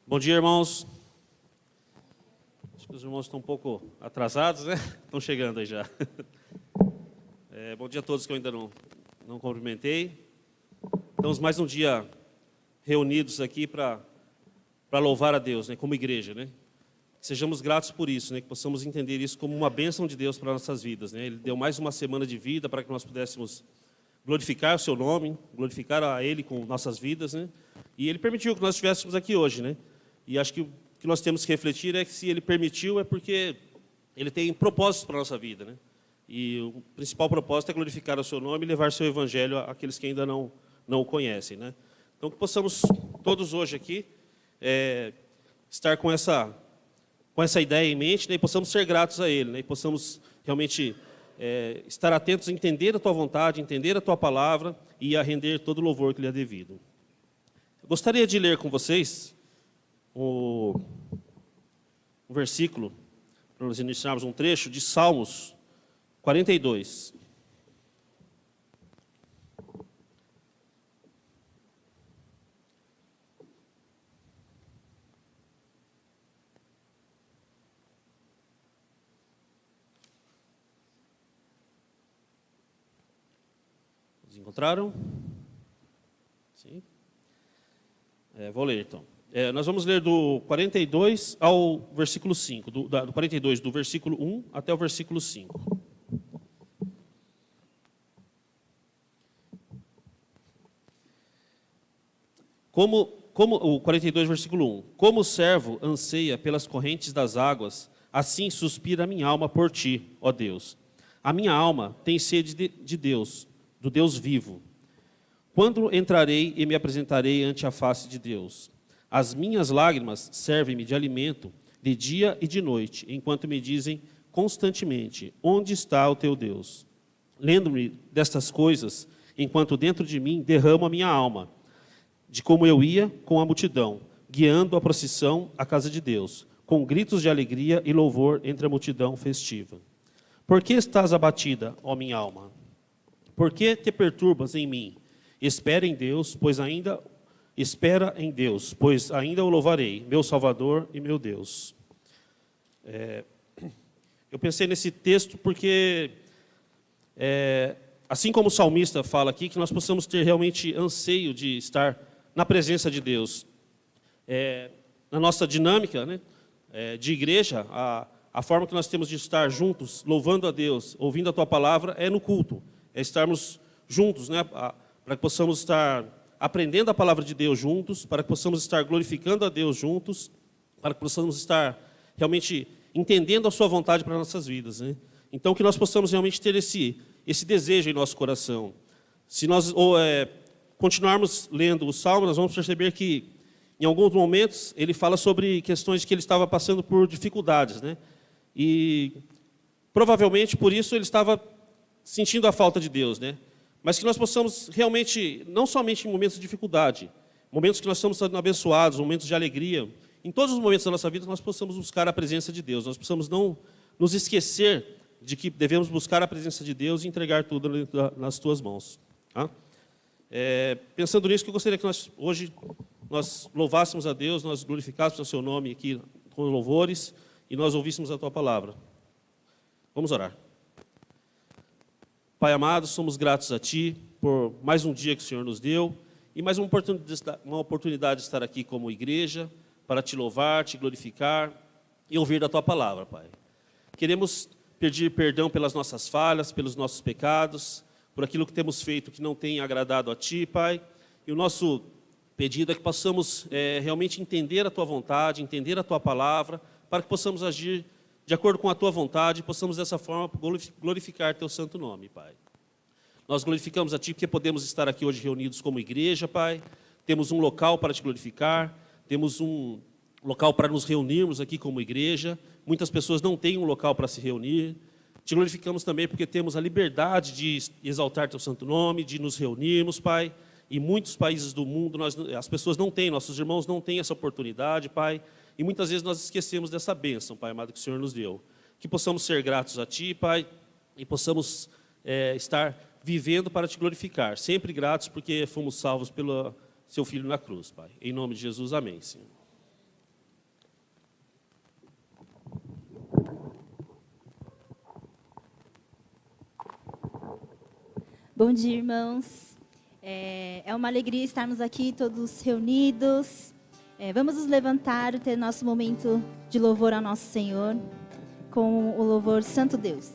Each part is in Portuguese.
Bom dia, irmãos. Acho que os irmãos estão um pouco atrasados, né? Estão chegando aí já. Bom dia a todos que eu ainda não cumprimentei. Estamos mais um dia reunidos aqui para louvar a Deus, né? Como igreja, né? Sejamos gratos por isso, né? Que possamos entender isso como uma bênção de Deus para nossas vidas, né? Ele deu mais uma semana de vida para que nós pudéssemos glorificar o seu nome, glorificar a Ele com nossas vidas, né? E Ele permitiu que nós estivéssemos aqui hoje, né? E acho que o que nós temos que refletir é que se Ele permitiu é porque Ele tem propósitos para a nossa vida, né? E o principal propósito é glorificar o seu nome e levar seu evangelho àqueles que ainda não o conhecem, né? Então que possamos todos hoje aqui estar com essa ideia em mente, né? E possamos ser gratos a Ele, né? E possamos realmente estar atentos a entender a Tua vontade, entender a Tua palavra e a render todo o louvor que lhe é devido. Eu gostaria de ler com vocês um versículo, para nós iniciarmos um trecho de Salmos 42. Vocês encontraram? Sim. Vou ler então. Nós vamos ler do 42 ao versículo 5, do 42, do versículo 1 até o versículo 5. Como o 42, versículo 1. Como o servo anseia pelas correntes das águas, assim suspira a minha alma por ti, ó Deus. A minha alma tem sede de Deus, do Deus vivo. Quando entrarei e me apresentarei ante a face de Deus? As minhas lágrimas servem-me de alimento de dia e de noite, enquanto me dizem constantemente: onde está o teu Deus? Lembro-me destas coisas, enquanto dentro de mim derramo a minha alma, de como eu ia com a multidão, guiando a procissão à casa de Deus, com gritos de alegria e louvor entre a multidão festiva. Por que estás abatida, ó minha alma? Por que te perturbas em mim? Espera em Deus, pois ainda o louvarei, meu Salvador e meu Deus. Eu pensei nesse texto porque, assim como o salmista fala aqui, que nós possamos ter realmente anseio de estar na presença de Deus. Na nossa dinâmica, né, de igreja, a forma que nós temos de estar juntos, louvando a Deus, ouvindo a Tua palavra, é no culto. É estarmos juntos, né, para que possamos estar aprendendo a palavra de Deus juntos, para que possamos estar glorificando a Deus juntos, para que possamos estar realmente entendendo a sua vontade para nossas vidas, né? Então, que nós possamos realmente ter esse desejo em nosso coração. Se nós continuarmos lendo o Salmo, nós vamos perceber que, em alguns momentos, ele fala sobre questões que ele estava passando por dificuldades, né? E, provavelmente, por isso, ele estava sentindo a falta de Deus, né? Mas que nós possamos realmente, não somente em momentos de dificuldade, momentos que nós estamos sendo abençoados, momentos de alegria, em todos os momentos da nossa vida, nós possamos buscar a presença de Deus. Nós possamos não nos esquecer de que devemos buscar a presença de Deus e entregar tudo nas Tuas mãos. Tá? Pensando nisso, que eu gostaria que hoje nós louvássemos a Deus, nós glorificássemos o Seu nome aqui com louvores e nós ouvíssemos a Tua palavra. Vamos orar. Pai amado, somos gratos a Ti por mais um dia que o Senhor nos deu e mais uma oportunidade de estar aqui como igreja para Te louvar, Te glorificar e ouvir da Tua palavra, Pai. Queremos pedir perdão pelas nossas falhas, pelos nossos pecados, por aquilo que temos feito que não tem agradado a Ti, Pai. E o nosso pedido é que possamos realmente entender a Tua vontade, entender a Tua palavra, para que possamos agir de acordo com a Tua vontade, e possamos dessa forma glorificar Teu santo nome, Pai. Nós glorificamos a Ti porque podemos estar aqui hoje reunidos como igreja, Pai. Temos um local para Te glorificar, temos um local para nos reunirmos aqui como igreja. Muitas pessoas não têm um local para se reunir. Te glorificamos também porque temos a liberdade de exaltar Teu santo nome, de nos reunirmos, Pai. Em muitos países do mundo, as pessoas não têm, nossos irmãos não têm essa oportunidade, Pai. E muitas vezes nós esquecemos dessa bênção, Pai amado, que o Senhor nos deu. Que possamos ser gratos a Ti, Pai, e possamos estar vivendo para Te glorificar. Sempre gratos porque fomos salvos pelo Seu Filho na cruz, Pai. Em nome de Jesus, amém, Senhor. Bom dia, irmãos. É uma alegria estarmos aqui todos reunidos. Vamos nos levantar e ter nosso momento de louvor ao nosso Senhor com o louvor Santo Deus.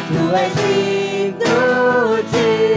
Tu és digno de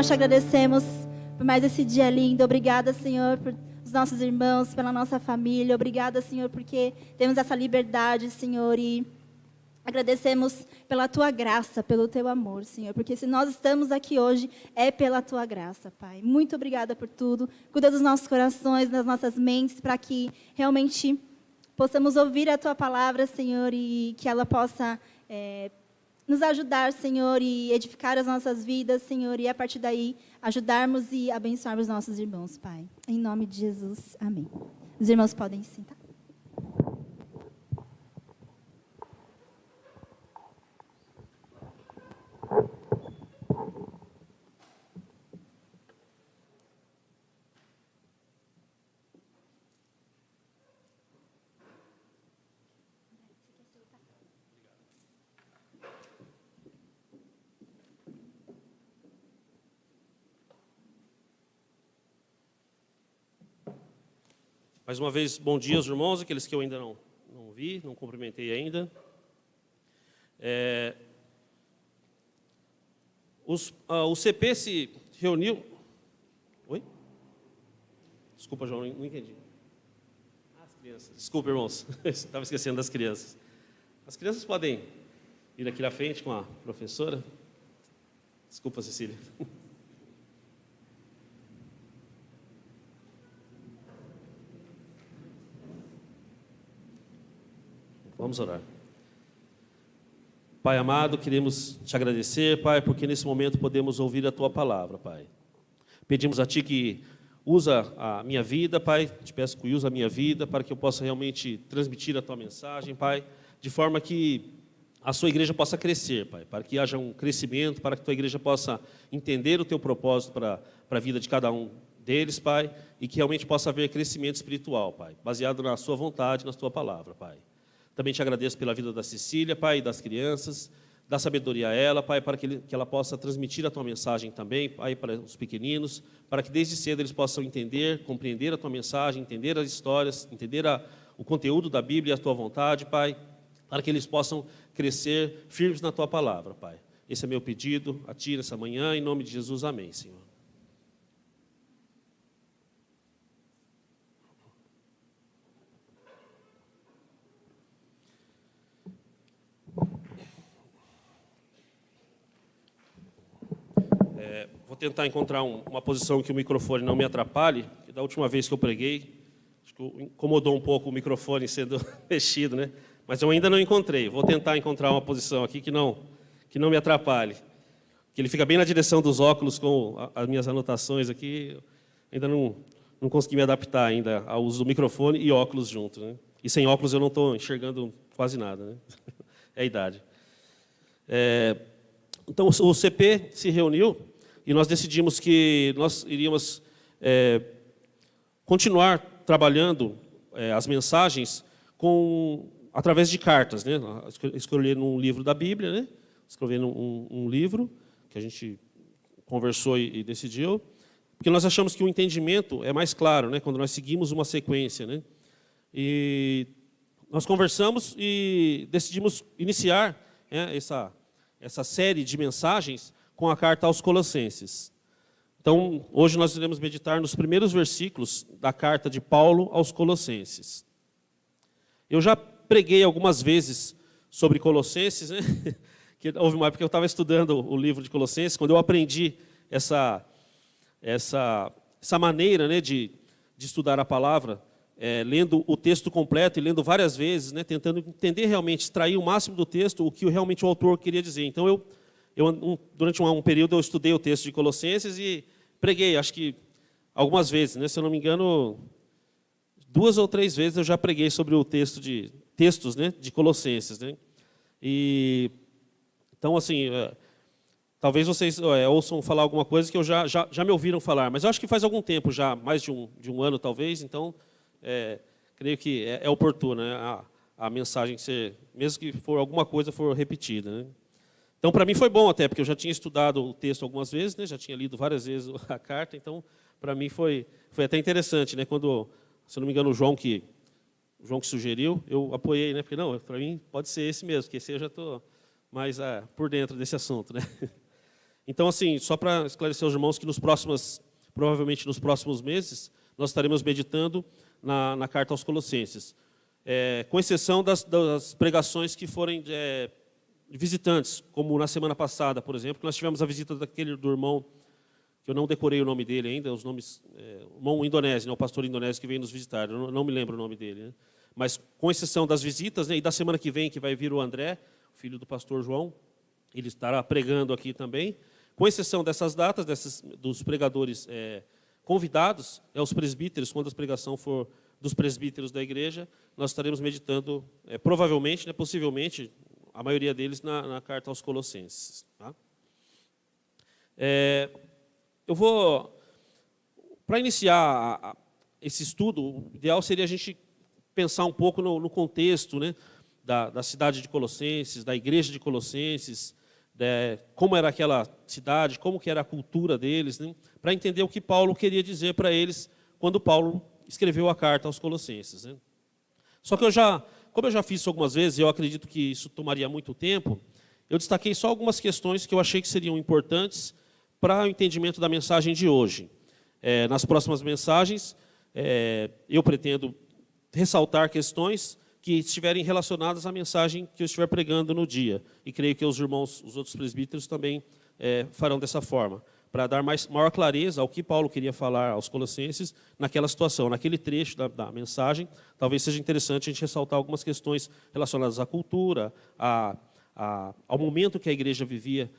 nós te agradecemos por mais esse dia lindo. Obrigada, Senhor, por os nossos irmãos, pela nossa família. Obrigada, Senhor, porque temos essa liberdade, Senhor, e agradecemos pela tua graça, pelo teu amor, Senhor, porque se nós estamos aqui hoje, é pela tua graça, Pai. Muito obrigada por tudo. Cuida dos nossos corações, das nossas mentes, para que realmente possamos ouvir a tua palavra, Senhor, e que ela possa nos ajudar, Senhor, e edificar as nossas vidas, Senhor, e a partir daí ajudarmos e abençoarmos os nossos irmãos, Pai. Em nome de Jesus, amém. Os irmãos podem se sentar. Mais uma vez, bom dia aos irmãos, aqueles que eu ainda não vi, não cumprimentei ainda. O CP se reuniu... Oi? Desculpa, João, não entendi. As crianças. Desculpa, irmãos, estava esquecendo das crianças. As crianças podem ir aqui na frente com a professora. Desculpa, Cecília. Vamos orar. Pai amado, queremos te agradecer, Pai, porque nesse momento podemos ouvir a tua palavra, Pai. Pedimos a ti que usa a minha vida, Pai, te peço que use a minha vida para que eu possa realmente transmitir a tua mensagem, Pai, de forma que a sua igreja possa crescer, Pai, para que haja um crescimento, para que a tua igreja possa entender o teu propósito para a vida de cada um deles, Pai, e que realmente possa haver crescimento espiritual, Pai, baseado na sua vontade, na tua palavra, Pai. Também te agradeço pela vida da Cecília, Pai, e das crianças, dá sabedoria a ela, Pai, para que ela possa transmitir a tua mensagem também, Pai, para os pequeninos, para que desde cedo eles possam entender, compreender a tua mensagem, entender as histórias, entender o conteúdo da Bíblia e a tua vontade, Pai, para que eles possam crescer firmes na tua palavra, Pai. Esse é meu pedido a ti nessa manhã, em nome de Jesus, amém, Senhor. Vou tentar encontrar uma posição que o microfone não me atrapalhe, que da última vez que eu preguei, acho que incomodou um pouco o microfone sendo mexido, né? Mas eu ainda não encontrei. Vou tentar encontrar uma posição aqui que não me atrapalhe. Que ele fica bem na direção dos óculos com as minhas anotações aqui. Ainda não consegui me adaptar ainda ao uso do microfone e óculos juntos, né? E sem óculos eu não estou enxergando quase nada, né? É a idade. Então o CP se reuniu e nós decidimos que nós iríamos continuar trabalhando as mensagens através de cartas, né? Escolher um livro da Bíblia, né? Escrever um livro que a gente conversou e decidiu, porque nós achamos que o entendimento é mais claro, né? Quando nós seguimos uma sequência, né? E nós conversamos e decidimos iniciar, né, essa série de mensagens com a carta aos Colossenses. Então, hoje nós iremos meditar nos primeiros versículos da carta de Paulo aos Colossenses. Eu já preguei algumas vezes sobre Colossenses, né? Que houve uma época que eu estava estudando o livro de Colossenses, quando eu aprendi essa maneira, né, de estudar a palavra, lendo o texto completo e lendo várias vezes, né, tentando entender realmente, extrair o máximo do texto, o que realmente o autor queria dizer. Então, durante um período, eu estudei o texto de Colossenses e preguei, acho que algumas vezes, né, se eu não me engano, 2 ou 3 vezes eu já preguei sobre o textos, né, de Colossenses, né? Então, assim, talvez vocês ouçam falar alguma coisa que já me ouviram falar, mas eu acho que faz algum tempo já, mais de um ano talvez, então creio que é oportuno, né, a mensagem ser, mesmo que for alguma coisa for repetida, né? Então, para mim foi bom até, porque eu já tinha estudado o texto algumas vezes, né, já tinha lido várias vezes a carta, então, para mim foi até interessante, né, quando, se eu não me engano, o João que sugeriu, eu apoiei, né, porque não, para mim pode ser esse mesmo, porque esse eu já estou mais por dentro desse assunto, né. Então, assim, só para esclarecer aos irmãos que provavelmente nos próximos meses, nós estaremos meditando na carta aos Colossenses, com exceção das pregações que forem de visitantes, como na semana passada, por exemplo, que nós tivemos a visita do irmão, que eu não decorei o nome dele ainda, os nomes, o irmão indonésio, né, o pastor indonésio que veio nos visitar, eu não me lembro o nome dele, né? Mas com exceção das visitas, né, e da semana que vem, que vai vir o André, filho do pastor João, ele estará pregando aqui também. Com exceção dessas datas, dos pregadores convidados, os presbíteros, quando a pregação for dos presbíteros da igreja, nós estaremos meditando, provavelmente, né, possivelmente, a maioria deles na carta aos Colossenses. Tá? Eu vou, para iniciar esse estudo, o ideal seria a gente pensar um pouco no contexto, né, da cidade de Colossenses, da igreja de Colossenses, como era aquela cidade, como que era a cultura deles, né, para entender o que Paulo queria dizer para eles quando Paulo escreveu a carta aos Colossenses. Né. Só que como eu já fiz isso algumas vezes, e eu acredito que isso tomaria muito tempo, eu destaquei só algumas questões que eu achei que seriam importantes para o entendimento da mensagem de hoje. Nas próximas mensagens, eu pretendo ressaltar questões que estiverem relacionadas à mensagem que eu estiver pregando no dia. E creio que os irmãos, os outros presbíteros também farão dessa forma, para dar maior clareza ao que Paulo queria falar aos Colossenses naquela situação, naquele trecho da mensagem. Talvez seja interessante a gente ressaltar algumas questões relacionadas à cultura, ao momento que a igreja vivia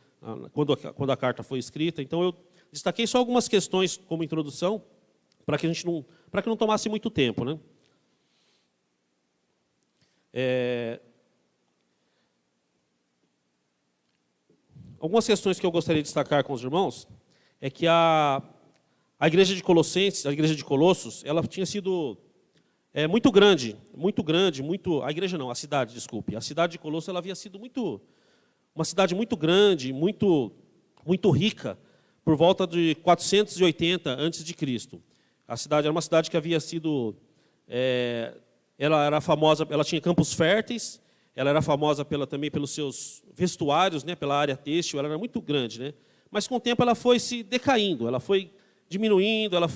quando a carta foi escrita. Então, eu destaquei só algumas questões como introdução, para que não tomasse muito tempo, né? Algumas questões que eu gostaria de destacar com os irmãos é que a igreja de Colossenses, a igreja de Colossos, ela tinha sido muito grande, a igreja não, a cidade, desculpe. A cidade de Colossos ela havia sido uma cidade muito grande, muito rica, por volta de 480 a.C. A cidade era uma cidade que havia sido, ela era famosa, ela tinha campos férteis, ela era famosa também pelos seus vestuários, né, pela área têxtil, ela era muito grande, né? Mas com o tempo ela foi se decaindo, ela foi diminuindo, ela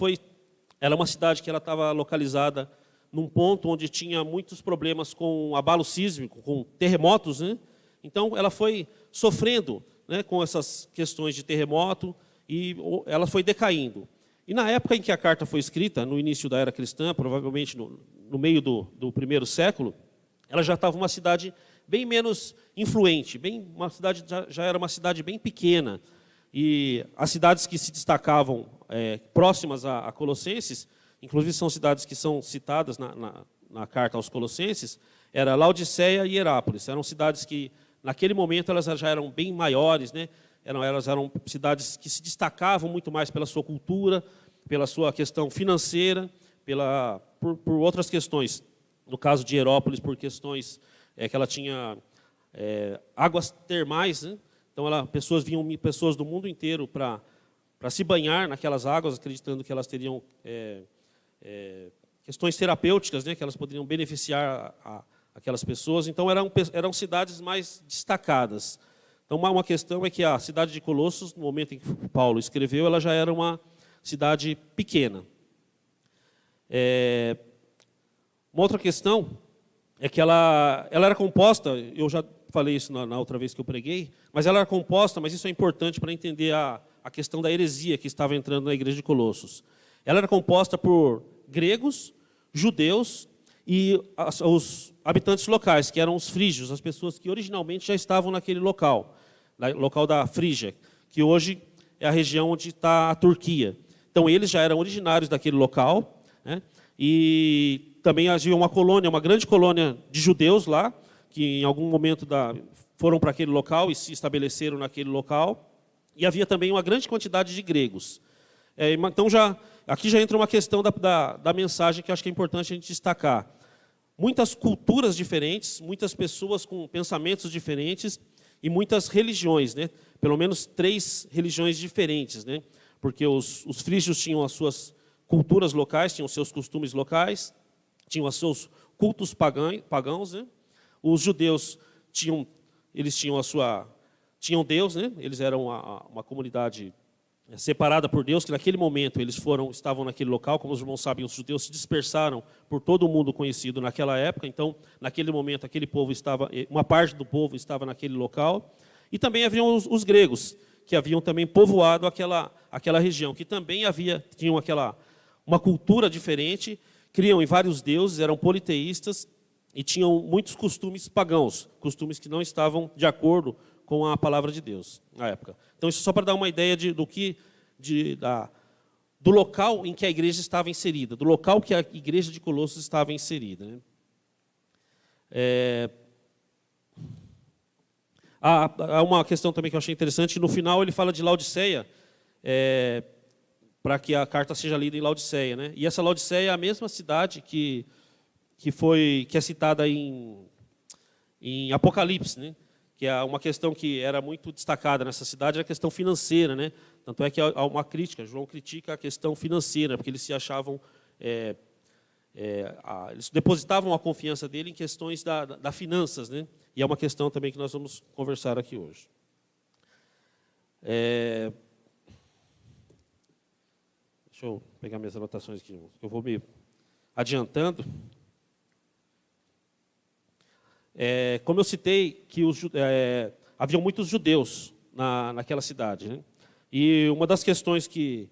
é uma cidade que ela estava localizada num ponto onde tinha muitos problemas com abalo sísmico, com terremotos, né? Então ela foi sofrendo, né, com essas questões de terremoto e ela foi decaindo. E na época em que a carta foi escrita, no início da era cristã, provavelmente no meio do primeiro século, ela já estava uma cidade bem menos influente, já era uma cidade bem pequena. E as cidades que se destacavam próximas a Colossenses, inclusive são cidades que são citadas na carta aos Colossenses, era Laodiceia e Herápolis. Eram cidades que, naquele momento, elas já eram bem maiores, né? Elas eram cidades que se destacavam muito mais pela sua cultura, pela sua questão financeira, por outras questões. No caso de Herápolis, por questões que ela tinha águas termais, né? Então, vinham pessoas do mundo inteiro para se banhar naquelas águas, acreditando que elas teriam questões terapêuticas, né? Que elas poderiam beneficiar aquelas pessoas. Então, eram cidades mais destacadas. Então, uma questão é que a cidade de Colossos, no momento em que Paulo escreveu, ela já era uma cidade pequena. Uma outra questão é que ela era composta, eu já falei isso na outra vez que eu preguei, mas ela era composta, mas isso é importante para entender a questão da heresia que estava entrando na igreja de Colossos. Ela era composta por gregos, judeus e os habitantes locais, que eram os frígios, as pessoas que originalmente já estavam naquele local da Frígia, que hoje é a região onde está a Turquia. Então, eles já eram originários daquele local, né? E também havia uma grande colônia de judeus lá, que em algum momento foram para aquele local e se estabeleceram naquele local. E havia também uma grande quantidade de gregos. Então, aqui já entra uma questão da mensagem que eu acho que é importante a gente destacar. Muitas culturas diferentes, muitas pessoas com pensamentos diferentes e muitas religiões, né? Pelo menos 3 religiões diferentes, né? Porque os frígios tinham as suas culturas locais, tinham os seus costumes locais, tinham os seus cultos pagãos, né? Os judeus tinham a tinham Deus, né? Eles eram uma comunidade separada por Deus, que naquele momento eles estavam naquele local. Como os irmãos sabem, os judeus se dispersaram por todo o mundo conhecido naquela época. Então, naquele momento, uma parte do povo estava naquele local. E também haviam os gregos, que haviam também povoado aquela região, que também tinham uma cultura diferente, criam em vários deuses, eram politeístas e tinham muitos costumes pagãos, costumes que não estavam de acordo com a palavra de Deus na época. Então, isso só para dar uma ideia do local em que a igreja estava inserida, do local que a igreja de Colossos estava inserida, né? Há uma questão também que eu achei interessante. No final, ele fala de Laodiceia, para que a carta seja lida em Laodiceia, né? E essa Laodiceia é a mesma cidade que é citada em Apocalipse, né? Que é uma questão que era muito destacada nessa cidade, era a questão financeira, né? Tanto é que há uma crítica, João critica a questão financeira, porque eles se achavam, eles depositavam a confiança dele em questões da finanças, né? E é uma questão também que nós vamos conversar aqui hoje. Deixa eu pegar minhas anotações aqui, irmãos, que eu vou me adiantando. Como eu citei, que haviam muitos judeus naquela cidade, né? E uma das questões que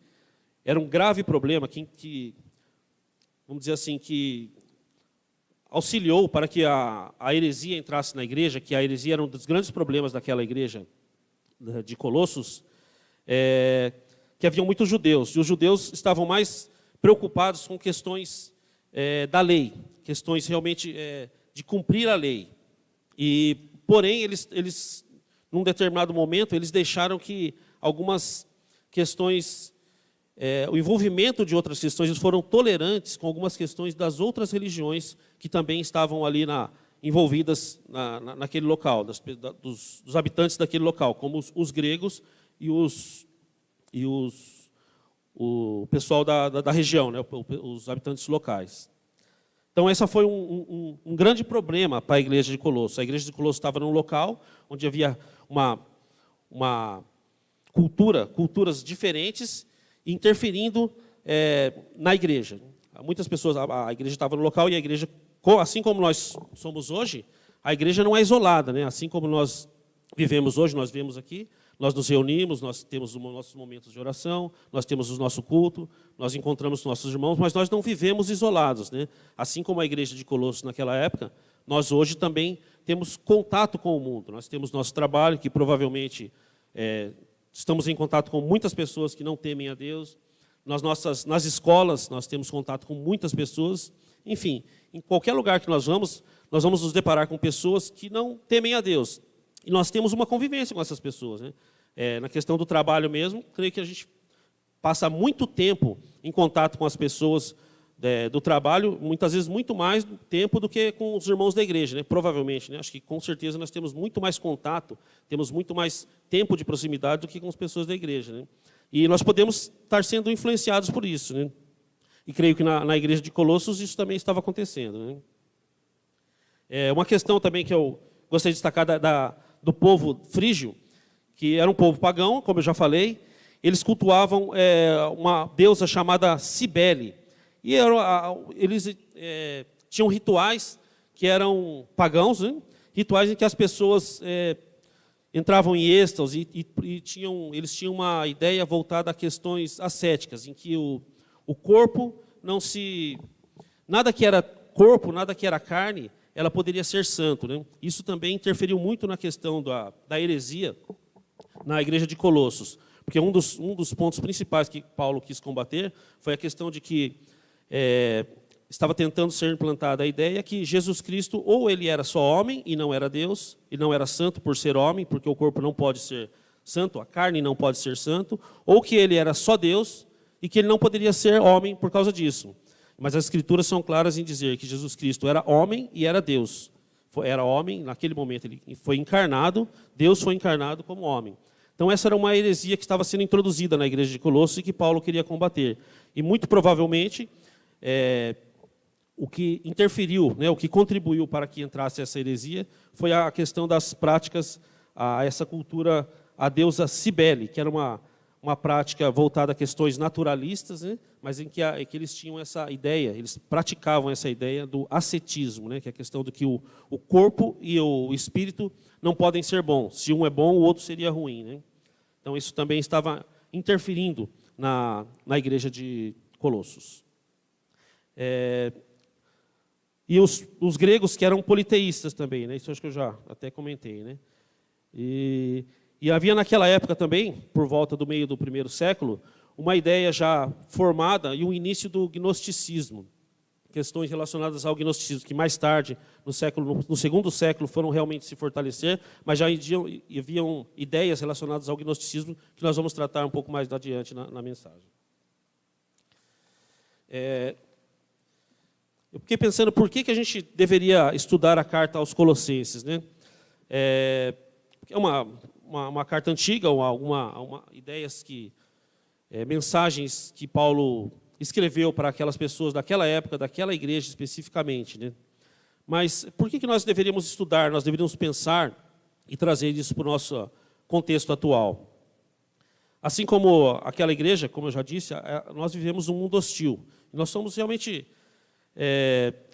era um grave problema, que vamos dizer assim, que auxiliou para que a heresia entrasse na igreja, que a heresia era um dos grandes problemas daquela igreja de Colossos, que haviam muitos judeus, e os judeus estavam mais preocupados com questões da lei, questões realmente de cumprir a lei. Porém, eles, num determinado momento, eles deixaram que algumas questões, o envolvimento de outras questões, eles foram tolerantes com algumas questões das outras religiões que também estavam ali envolvidas naquele local, dos habitantes daquele local, como os gregos e o pessoal da região, né, os habitantes locais. Então, esse foi um grande problema para a igreja de Colossos. A igreja de Colossos estava num local onde havia culturas diferentes interferindo na igreja. Muitas pessoas, a igreja estava no local e a igreja, assim como nós somos hoje, a igreja não é isolada, né? Assim como nós vivemos hoje, nós vivemos aqui, nós nos reunimos, nós temos os nossos momentos de oração, nós temos o nosso culto, nós encontramos nossos irmãos, mas nós não vivemos isolados, né? Assim como a igreja de Colossos naquela época, nós hoje também temos contato com o mundo. Nós temos nosso trabalho, que provavelmente estamos em contato com muitas pessoas que não temem a Deus. Nas escolas, nós temos contato com muitas pessoas. Enfim, em qualquer lugar que nós vamos nos deparar com pessoas que não temem a Deus. E nós temos uma convivência com essas pessoas, né? Na questão do trabalho mesmo, creio que a gente passa muito tempo em contato com as pessoas do trabalho, muitas vezes muito mais tempo do que com os irmãos da igreja, né? Provavelmente, né? Acho que com certeza nós temos muito mais contato, temos muito mais tempo de proximidade do que com as pessoas da igreja, né? E nós podemos estar sendo influenciados por isso, né? E creio que na igreja de Colossos isso também estava acontecendo, né? Uma questão também que eu gostaria de destacar do povo frígio, que era um povo pagão, como eu já falei. Eles cultuavam uma deusa chamada Cibele. E eles tinham rituais que eram pagãos, né? Rituais em que as pessoas entravam em êxtase e eles tinham uma ideia voltada a questões ascéticas, em que o corpo nada que era corpo, nada que era carne, ela poderia ser santo, né? Isso também interferiu muito na questão da heresia na igreja de Colossos, porque um dos pontos principais que Paulo quis combater foi a questão de que estava tentando ser implantada a ideia que Jesus Cristo, ou ele era só homem e não era Deus, e não era santo por ser homem, porque o corpo não pode ser santo, a carne não pode ser santo, ou que ele era só Deus e que ele não poderia ser homem por causa disso. Mas as Escrituras são claras em dizer que Jesus Cristo era homem e era Deus. Era homem, naquele momento ele foi encarnado, Deus foi encarnado como homem. Então essa era uma heresia que estava sendo introduzida na igreja de Colossos e que Paulo queria combater. E muito provavelmente, o que interferiu, né, o que contribuiu para que entrasse essa heresia, foi a questão das práticas a essa cultura, a deusa Cibele, que era uma prática voltada a questões naturalistas, né? Mas em que eles tinham essa ideia, eles praticavam essa ideia do ascetismo, né? Que é a questão do que o corpo e o espírito não podem ser bons. Se um é bom, o outro seria ruim, né? Então, isso também estava interferindo na igreja de Colossos. E os gregos, que eram politeístas também, né? Isso acho que eu já até comentei, né? E havia naquela época também, por volta do meio do primeiro século, uma ideia já formada e um início do gnosticismo. Questões relacionadas ao gnosticismo, que no segundo século foram realmente se fortalecer, mas já haviam ideias relacionadas ao gnosticismo que nós vamos tratar um pouco mais adiante na mensagem. Eu fiquei pensando por que a gente deveria estudar a carta aos Colossenses, né? É uma carta antiga, ideias mensagens que Paulo escreveu para aquelas pessoas daquela época, daquela igreja especificamente, né? Mas por que nós deveríamos estudar, nós deveríamos pensar e trazer isso para o nosso contexto atual? Assim como aquela igreja, como eu já disse, nós vivemos um mundo hostil. Nós somos realmente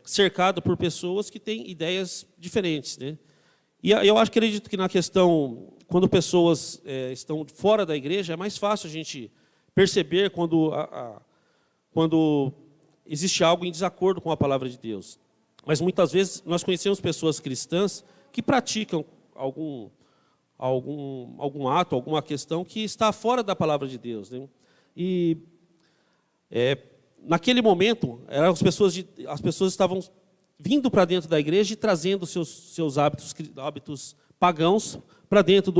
cercados por pessoas que têm ideias diferentes, né? E eu acredito que na questão, quando pessoas estão fora da igreja, é mais fácil a gente perceber quando existe algo em desacordo com a palavra de Deus. Mas muitas vezes nós conhecemos pessoas cristãs que praticam algum ato, alguma questão que está fora da palavra de Deus, né? E naquele momento, as pessoas estavam vindo para dentro da igreja e trazendo seus hábitos pagãos para dentro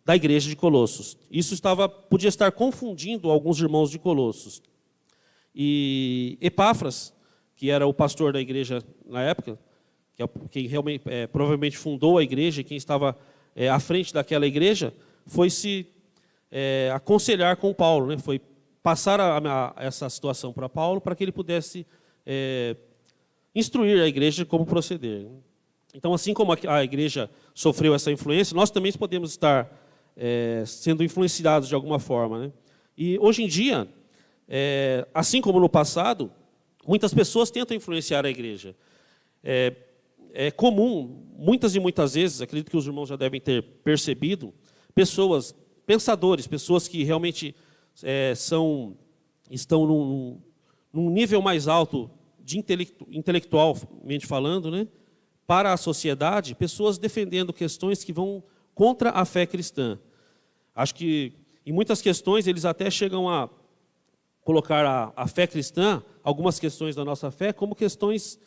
da igreja de Colossos. Isso podia estar confundindo alguns irmãos de Colossos. E Epáfras, que era o pastor da igreja na época, quem realmente provavelmente fundou a igreja, quem estava à frente daquela igreja, foi se aconselhar com Paulo, né? Foi passar essa situação para Paulo, para que ele pudesse instruir a igreja como proceder. Então, assim como a igreja sofreu essa influência, nós também podemos estar sendo influenciados de alguma forma, né? E hoje em dia, assim como no passado, muitas pessoas tentam influenciar a igreja. É comum, muitas e muitas vezes, acredito que os irmãos já devem ter percebido, pensadores, pessoas que realmente estão num nível mais alto intelectualmente falando, né, para a sociedade, pessoas defendendo questões que vão contra a fé cristã. Acho que, em muitas questões, eles até chegam a colocar a fé cristã, algumas questões da nossa fé, como questões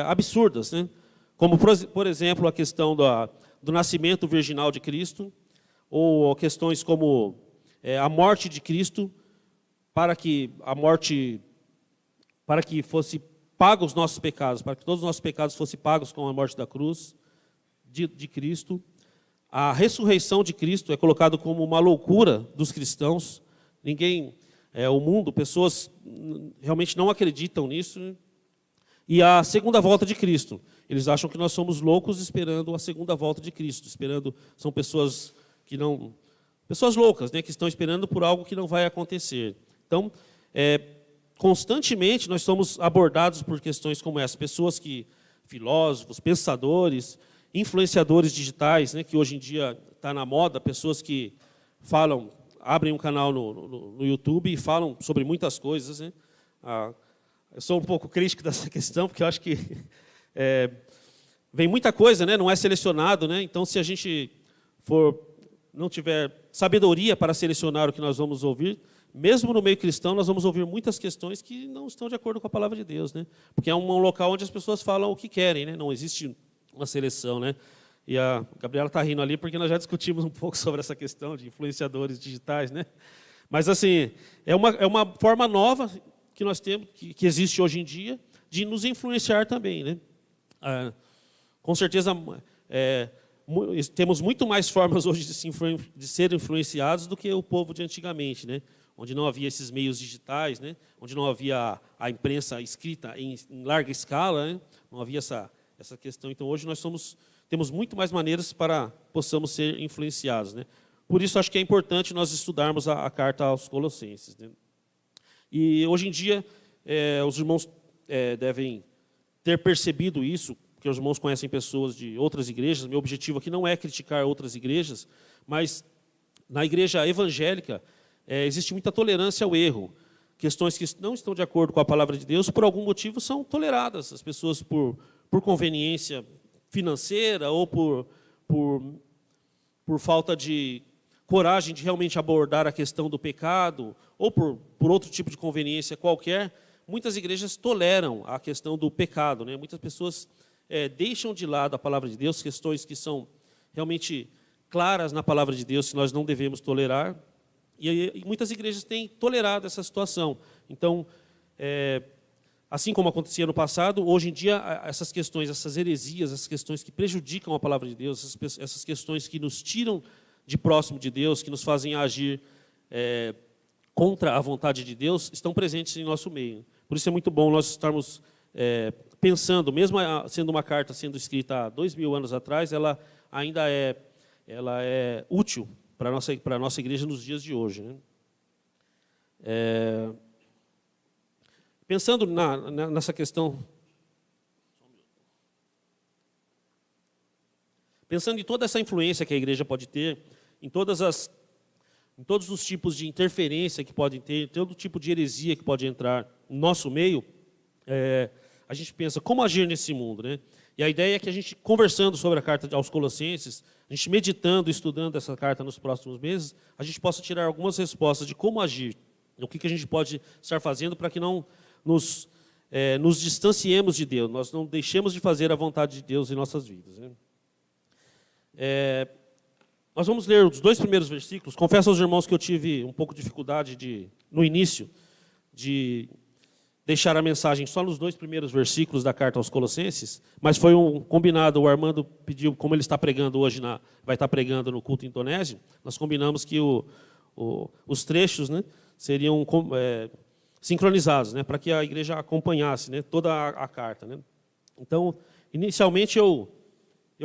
absurdas, né? Como, por exemplo, a questão do nascimento virginal de Cristo, ou questões como a morte de Cristo, para que fosse pagos os nossos pecados, para que todos os nossos pecados fossem pagos com a morte da cruz de Cristo. A ressurreição de Cristo é colocado como uma loucura dos cristãos. O mundo, pessoas realmente não acreditam nisso, né? E a segunda volta de Cristo. Eles acham que nós somos loucos esperando a segunda volta de Cristo. São pessoas pessoas loucas, né, que estão esperando por algo que não vai acontecer. Então, constantemente nós somos abordados por questões como essa. Filósofos, pensadores, influenciadores digitais, né, que hoje em dia está na moda, pessoas que abrem um canal no YouTube e falam sobre muitas coisas, né? Eu sou um pouco crítico dessa questão, porque eu acho que vem muita coisa, né? Não é selecionado, né? Então, se a gente não tiver sabedoria para selecionar o que nós vamos ouvir, mesmo no meio cristão, nós vamos ouvir muitas questões que não estão de acordo com a palavra de Deus, né? Porque é um local onde as pessoas falam o que querem, né? Não existe uma seleção, né? E a Gabriela está rindo ali porque nós já discutimos um pouco sobre essa questão de influenciadores digitais, né? Mas, assim, é uma forma nova que nós temos, que existe hoje em dia, de nos influenciar também, né? Com certeza, temos muito mais formas hoje de ser influenciados do que o povo de antigamente, né? Onde não havia esses meios digitais, né? Onde não havia a imprensa escrita em larga escala, né? Não havia essa questão. Então, hoje nós somos temos muito mais maneiras para possamos ser influenciados, né? Por isso, acho que é importante nós estudarmos a carta aos Colossenses, né? E, hoje em dia, os irmãos devem ter percebido isso, porque os irmãos conhecem pessoas de outras igrejas. Meu objetivo aqui não é criticar outras igrejas, mas na igreja evangélica existe muita tolerância ao erro. Questões que não estão de acordo com a palavra de Deus, por algum motivo, são toleradas. As pessoas, por conveniência financeira ou por falta de coragem de realmente abordar a questão do pecado, ou por outro tipo de conveniência qualquer, muitas igrejas toleram a questão do pecado, né? Muitas pessoas deixam de lado a palavra de Deus, questões que são realmente claras na palavra de Deus, que nós não devemos tolerar, e muitas igrejas têm tolerado essa situação. Então, assim como acontecia no passado, hoje em dia, essas questões, essas heresias, essas questões que prejudicam a palavra de Deus, essas questões que nos tiram de próximo de Deus, que nos fazem agir contra a vontade de Deus, estão presentes em nosso meio. Por isso é muito bom nós estarmos pensando, mesmo sendo uma carta sendo escrita há 2000 anos atrás, ela ainda é útil para a nossa igreja nos dias de hoje, né? Pensando nessa questão, pensando em toda essa influência que a igreja pode ter, em todos os tipos de interferência que podem ter, todo tipo de heresia que pode entrar no nosso meio, a gente pensa como agir nesse mundo, né? E a ideia é que a gente, conversando sobre a carta aos Colossenses, a gente meditando, estudando essa carta nos próximos meses, a gente possa tirar algumas respostas de como agir, o que a gente pode estar fazendo para que não nos distanciemos de Deus, nós não deixemos de fazer a vontade de Deus em nossas vidas, né? Nós vamos ler os 2 primeiros versículos. Confesso aos irmãos que eu tive um pouco de dificuldade no início de deixar a mensagem só nos 2 primeiros versículos da carta aos Colossenses, mas foi um combinado. O Armando pediu, como ele está pregando hoje, vai estar pregando no culto indonésio, nós combinamos que os trechos, né, seriam sincronizados, né, para que a igreja acompanhasse, né, toda a carta, né. Então, inicialmente eu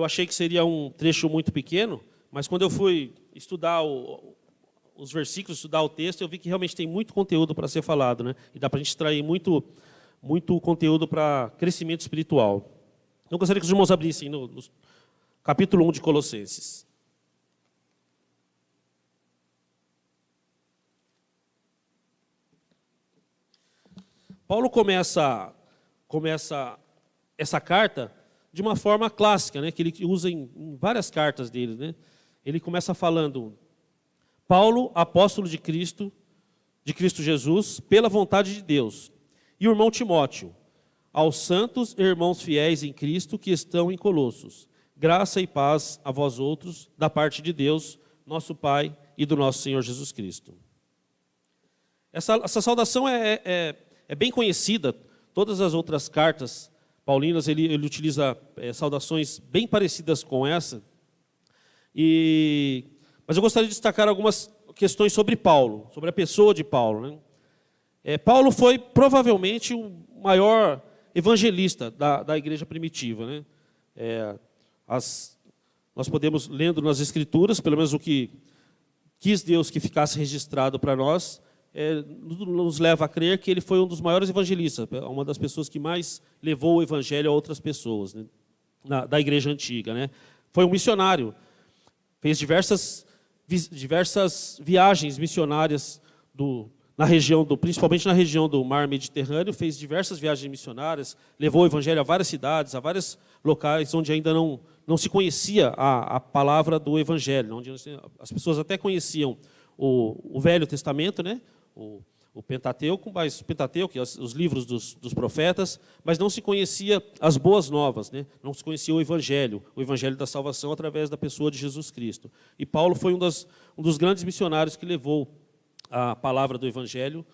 achei que seria um trecho muito pequeno, mas quando eu fui estudar os versículos, estudar o texto, eu vi que realmente tem muito conteúdo para ser falado, né? E dá para a gente extrair muito conteúdo para crescimento espiritual. Eu gostaria que os irmãos abrissem no capítulo 1 de Colossenses. Paulo começa essa carta de uma forma clássica, né, que ele usa em várias cartas dele, né? Ele começa falando: Paulo, apóstolo de Cristo Jesus, pela vontade de Deus, e o irmão Timóteo, aos santos irmãos fiéis em Cristo que estão em Colossos, graça e paz a vós outros, da parte de Deus, nosso Pai e do nosso Senhor Jesus Cristo. Essa saudação é bem conhecida. Todas as outras cartas paulinas, ele utiliza saudações bem parecidas com essa. Mas eu gostaria de destacar algumas questões sobre Paulo, sobre a pessoa de Paulo, né? Paulo foi provavelmente o maior evangelista da igreja primitiva, né? Nós podemos, lendo nas Escrituras, pelo menos o que quis Deus que ficasse registrado para nós, nos leva a crer que ele foi um dos maiores evangelistas, uma das pessoas que mais levou o evangelho a outras pessoas, né, da igreja antiga, né? Foi um missionário, fez diversas viagens missionárias principalmente na região do Mar Mediterrâneo, fez diversas viagens missionárias, levou o evangelho a várias cidades, a vários locais onde ainda não se conhecia a palavra do evangelho, onde as pessoas até conheciam o Velho Testamento, né? O Pentateuco, os livros dos profetas, mas não se conhecia as boas novas, né? Não se conhecia o Evangelho da salvação através da pessoa de Jesus Cristo. E Paulo foi um dos grandes missionários que levou a palavra do Evangelho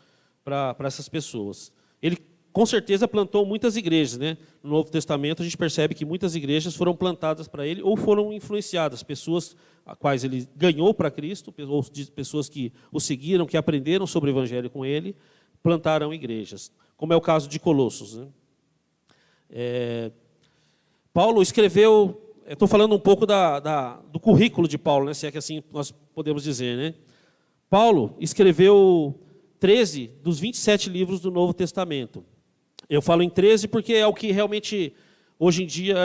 para essas pessoas. Ele, com certeza, plantou muitas igrejas, né? No Novo Testamento, a gente percebe que muitas igrejas foram plantadas para ele ou foram influenciadas, pessoas a quais ele ganhou para Cristo, ou pessoas que o seguiram, que aprenderam sobre o Evangelho com ele, plantaram igrejas, como é o caso de Colossos, né? Paulo escreveu estou falando um pouco do currículo de Paulo, né, se é que assim nós podemos dizer, né? Paulo escreveu 13 dos 27 livros do Novo Testamento. Eu falo em 13 porque é o que realmente, hoje em dia,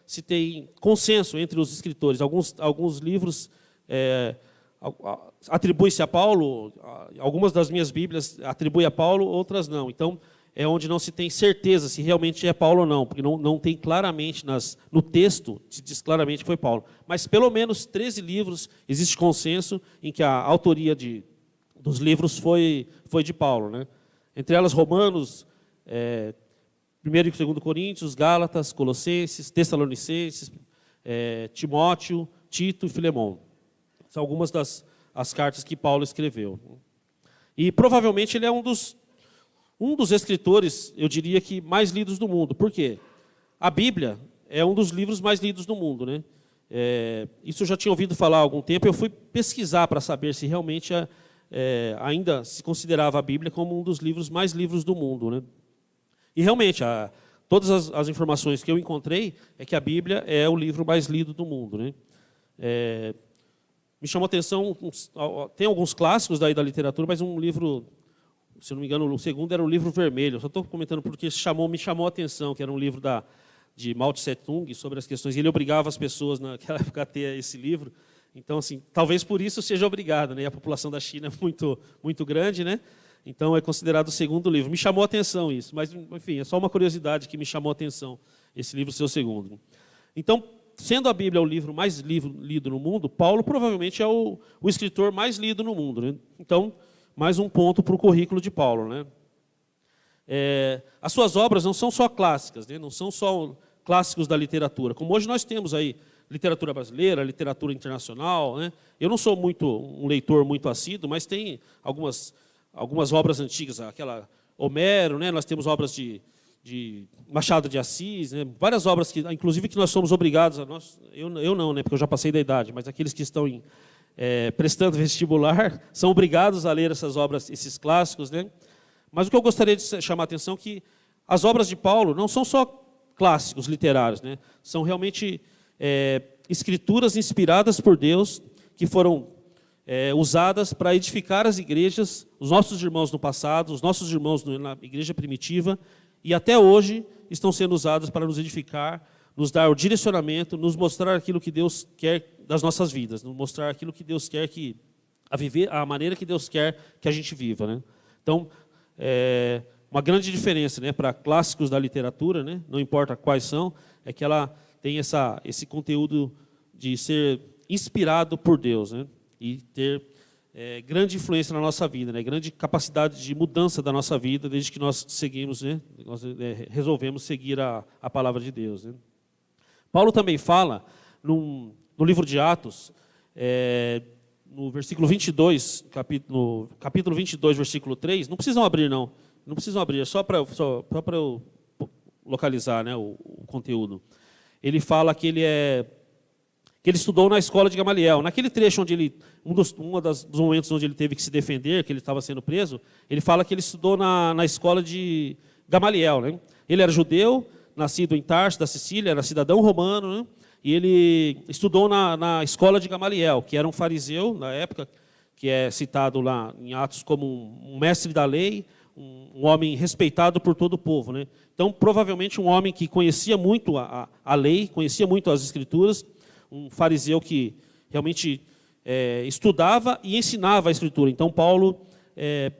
se tem consenso entre os escritores. Alguns livros atribuem-se a Paulo, algumas das minhas Bíblias atribuem a Paulo, outras não. Então, é onde não se tem certeza se realmente é Paulo ou não, porque não tem claramente, no texto, se diz claramente que foi Paulo. Mas, pelo menos, 13 livros, existe consenso em que a autoria dos livros foi de Paulo, né? Entre elas, Romanos, 1º e 2º Coríntios, Gálatas, Colossenses, Tessalonicenses, Timóteo, Tito e Filemão. São algumas das cartas que Paulo escreveu. E, provavelmente, ele é um dos escritores, eu diria que mais lidos do mundo. Por quê? A Bíblia é um dos livros mais lidos do mundo, né? Isso eu já tinha ouvido falar há algum tempo. Eu fui pesquisar para saber se realmente ainda se considerava a Bíblia como um dos livros mais lidos do mundo, né? E realmente, todas as informações que eu encontrei é que a Bíblia é o livro mais lido do mundo, né? Me chamou a atenção, tem alguns clássicos daí da literatura, mas um livro, se não me engano, o segundo era o livro vermelho. Eu só estou comentando porque me chamou a atenção, que era um livro de Mao Tse Tung sobre as questões. E ele obrigava as pessoas naquela época a ter esse livro. Então, assim, talvez por isso seja obrigado, né? E a população da China é muito, muito grande, né? Então, é considerado o segundo livro. Me chamou a atenção isso, mas, enfim, é só uma curiosidade que me chamou a atenção, esse livro ser o segundo. Então, sendo a Bíblia o livro mais lido no mundo, Paulo provavelmente é o escritor mais lido no mundo, né? Então, mais um ponto para o currículo de Paulo, né? As suas obras não são só clássicas, né? Não são só clássicos da literatura, como hoje nós temos aí literatura brasileira, literatura internacional, né? Eu não sou um leitor muito assíduo, mas tem algumas obras antigas, aquela Homero, né? Nós temos obras de Machado de Assis, né? Várias obras que, inclusive, que nós somos obrigados eu não, né? Porque eu já passei da idade, mas aqueles que estão prestando vestibular são obrigados a ler essas obras, esses clássicos, né? Mas o que eu gostaria de chamar a atenção é que as obras de Paulo não são só clássicos literários, né? São realmente escrituras inspiradas por Deus que foram usadas para edificar as igrejas, os nossos irmãos no passado, os nossos irmãos na igreja primitiva, e até hoje estão sendo usadas para nos edificar, nos dar o direcionamento, nos mostrar aquilo que Deus quer das nossas vidas, nos mostrar aquilo que Deus quer a maneira que Deus quer que a gente viva, né? Então, uma grande diferença, né, para clássicos da literatura, né, não importa quais são, é que ela tem esse conteúdo de ser inspirado por Deus, né, e ter grande influência na nossa vida, né, grande capacidade de mudança da nossa vida desde que nós seguimos, né, nós resolvemos seguir a palavra de Deus, né. Paulo também fala no livro de Atos, no versículo 22, capítulo 22, versículo 3, não precisam abrir, não precisam abrir, é só para eu localizar, né, o conteúdo. Ele fala que ele estudou na escola de Gamaliel. Naquele trecho onde dos momentos onde ele teve que se defender, que ele estava sendo preso, ele fala que ele estudou na escola de Gamaliel, né? Ele era judeu, nascido em Tarso, da Sicília, era cidadão romano, né? E ele estudou na escola de Gamaliel, que era um fariseu, na época, que é citado lá em Atos como um mestre da lei, um homem respeitado por todo o povo, né? Então, provavelmente, um homem que conhecia muito a lei, conhecia muito as Escrituras, um fariseu que realmente estudava e ensinava a Escritura. Então, Paulo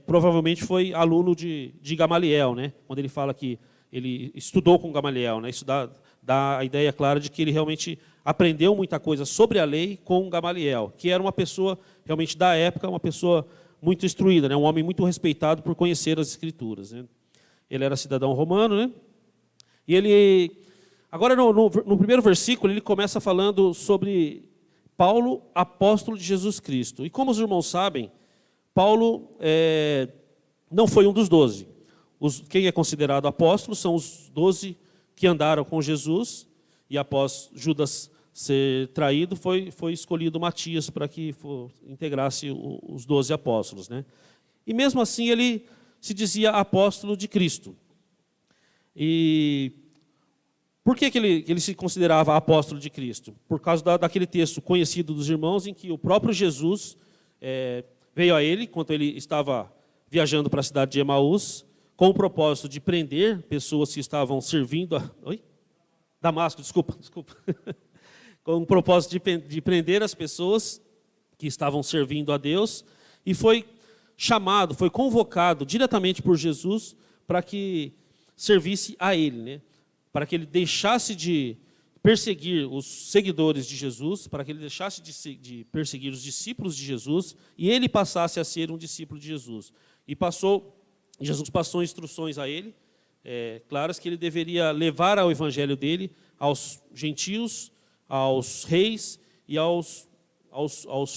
provavelmente foi aluno de Gamaliel, né? Quando ele fala que ele estudou com Gamaliel, né? Isso dá a ideia clara de que ele realmente aprendeu muita coisa sobre a lei com Gamaliel, que era uma pessoa realmente da época, uma pessoa muito instruída, né? Um homem muito respeitado por conhecer as Escrituras, né? Ele era cidadão romano, né? E ele... Agora, no primeiro versículo, ele começa falando sobre Paulo, apóstolo de Jesus Cristo. E como os irmãos sabem, Paulo não foi um dos 12. Quem é considerado apóstolo são os 12 que andaram com Jesus, e após Judas ser traído, foi escolhido Matias para que integrasse os 12 apóstolos, né? E mesmo assim ele se dizia apóstolo de Cristo. E Por que ele se considerava apóstolo de Cristo? Por causa daquele texto conhecido dos irmãos, em que o próprio Jesus veio a ele, enquanto ele estava viajando para a cidade de Emaús, com o propósito de prender pessoas que estavam servindo Damasco, desculpa. Com o propósito de prender as pessoas que estavam servindo a Deus, e foi chamado, foi convocado diretamente por Jesus para que servisse a ele, né? Para que ele deixasse de perseguir os seguidores de Jesus, para que ele deixasse de perseguir os discípulos de Jesus, e ele passasse a ser um discípulo de Jesus. E Jesus passou instruções a ele, claras, que ele deveria levar o evangelho dele aos gentios, aos reis e aos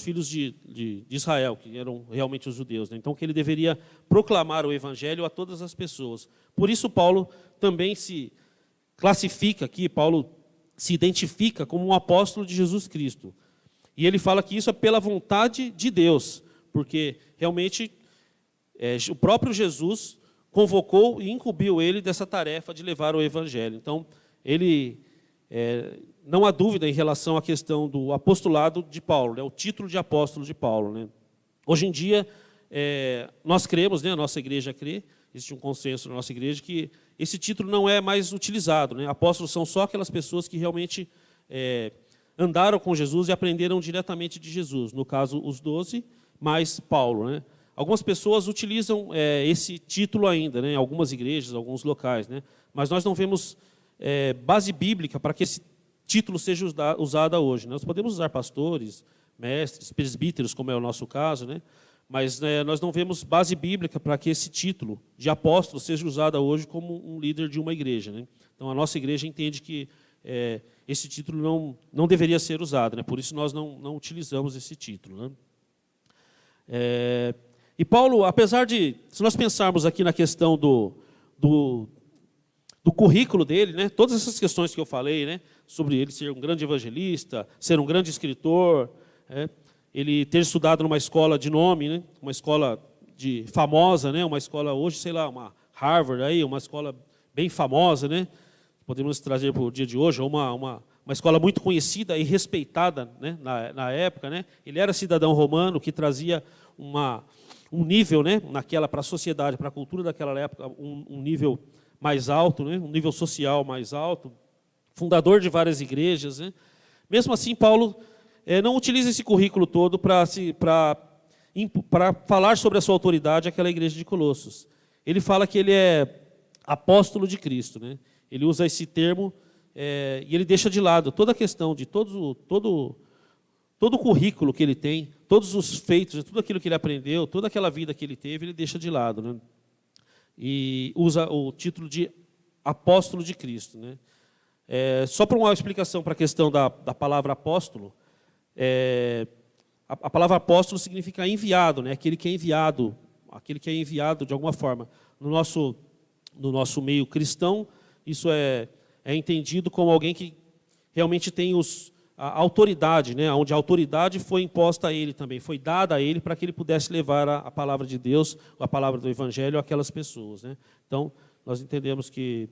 filhos de Israel, que eram realmente os judeus, né? Então, que ele deveria proclamar o evangelho a todas as pessoas. Por isso, Paulo também se classifica aqui, Paulo se identifica como um apóstolo de Jesus Cristo. E ele fala que isso é pela vontade de Deus, porque realmente o próprio Jesus convocou e incumbiu ele dessa tarefa de levar o evangelho. Então, não há dúvida em relação à questão do apostolado de Paulo, né, o título de apóstolo de Paulo, né. Hoje em dia, nós cremos, né, a nossa igreja crê, existe um consenso na nossa igreja, que esse título não é mais utilizado, né. Apóstolos são só aquelas pessoas que realmente andaram com Jesus e aprenderam diretamente de Jesus, no caso, os 12, mais Paulo, né. Algumas pessoas utilizam esse título ainda, né, em algumas igrejas, alguns locais, né, mas nós não vemos base bíblica para que esse título seja usado hoje. Nós podemos usar pastores, mestres, presbíteros, como é o nosso caso, né? Mas nós não vemos base bíblica para que esse título de apóstolo seja usado hoje como um líder de uma igreja, né? Então, a nossa igreja entende que esse título não deveria ser usado, né? Por isso nós não utilizamos esse título, né? E Paulo, apesar de, se nós pensarmos aqui na questão do currículo dele, né? Todas essas questões que eu falei, né? Sobre ele ser um grande evangelista, ser um grande escritor, ele ter estudado numa escola de nome, né? Uma escola famosa, né? Uma escola hoje, sei lá, uma Harvard, aí, uma escola bem famosa, né? Podemos trazer para o dia de hoje, uma escola muito conhecida e respeitada, né? Na época, né? Ele era cidadão romano, que trazia um nível, né? Para a sociedade, para a cultura daquela época, um nível mais alto, né? Um nível social mais alto, fundador de várias igrejas, né? Mesmo assim, Paulo não utiliza esse currículo todo para falar sobre a sua autoridade àquela igreja de Colossos. Ele fala que ele é apóstolo de Cristo, né? Ele usa esse termo e ele deixa de lado toda a questão de todo o currículo que ele tem, todos os feitos, tudo aquilo que ele aprendeu, toda aquela vida que ele teve, ele deixa de lado, né? E usa o título de apóstolo de Cristo, né? Só para uma explicação para a questão da palavra apóstolo, a palavra apóstolo significa enviado, né? Aquele que é enviado de alguma forma. No nosso meio cristão, isso é entendido como alguém que realmente tem a autoridade, né? Onde a autoridade foi imposta a ele também, foi dada a ele para que ele pudesse levar a palavra de Deus, a palavra do Evangelho àquelas pessoas, né? Então, nós entendemos que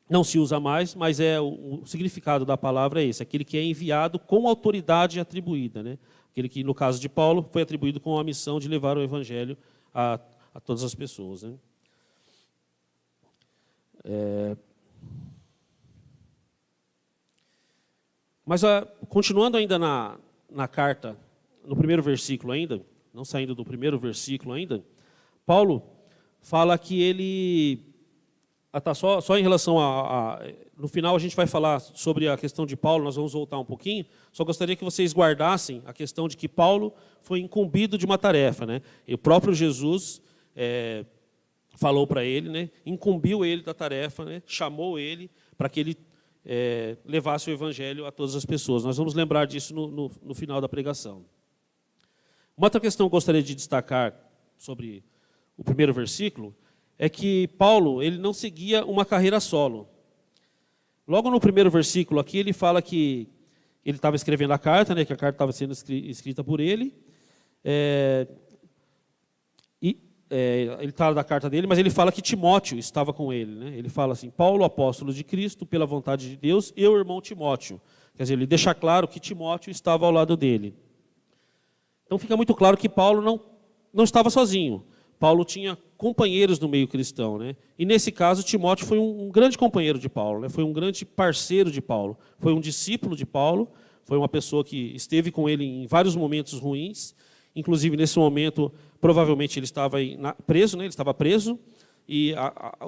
não se usa mais, mas o significado da palavra é esse, aquele que é enviado com autoridade atribuída, né? Aquele que, no caso de Paulo, foi atribuído com a missão de levar o Evangelho a todas as pessoas, né? Mas, continuando ainda na carta, no primeiro versículo ainda, não saindo do primeiro versículo ainda, Paulo fala que ele... só em relação no final a gente vai falar sobre a questão de Paulo, nós vamos voltar um pouquinho, só gostaria que vocês guardassem a questão de que Paulo foi incumbido de uma tarefa, né? E o próprio Jesus falou para ele, né? Incumbiu ele da tarefa, né? Chamou ele para que ele levasse o Evangelho a todas as pessoas. Nós vamos lembrar disso no final da pregação. Uma outra questão que eu gostaria de destacar sobre o primeiro versículo é que Paulo ele não seguia uma carreira solo. Logo no primeiro versículo aqui, ele fala que ele estava escrevendo a carta, né, que a carta estava sendo escrita por ele, ele está da carta dele, mas ele fala que Timóteo estava com ele, né? Ele fala assim, Paulo, apóstolo de Cristo, pela vontade de Deus, e o irmão Timóteo. Quer dizer, ele deixa claro que Timóteo estava ao lado dele. Então fica muito claro que Paulo não estava sozinho. Paulo tinha companheiros no meio cristão, né? E nesse caso, Timóteo foi um grande companheiro de Paulo, né? Foi um grande parceiro de Paulo, foi um discípulo de Paulo, foi uma pessoa que esteve com ele em vários momentos ruins, inclusive nesse momento, provavelmente ele estava preso, né? Ele estava preso, e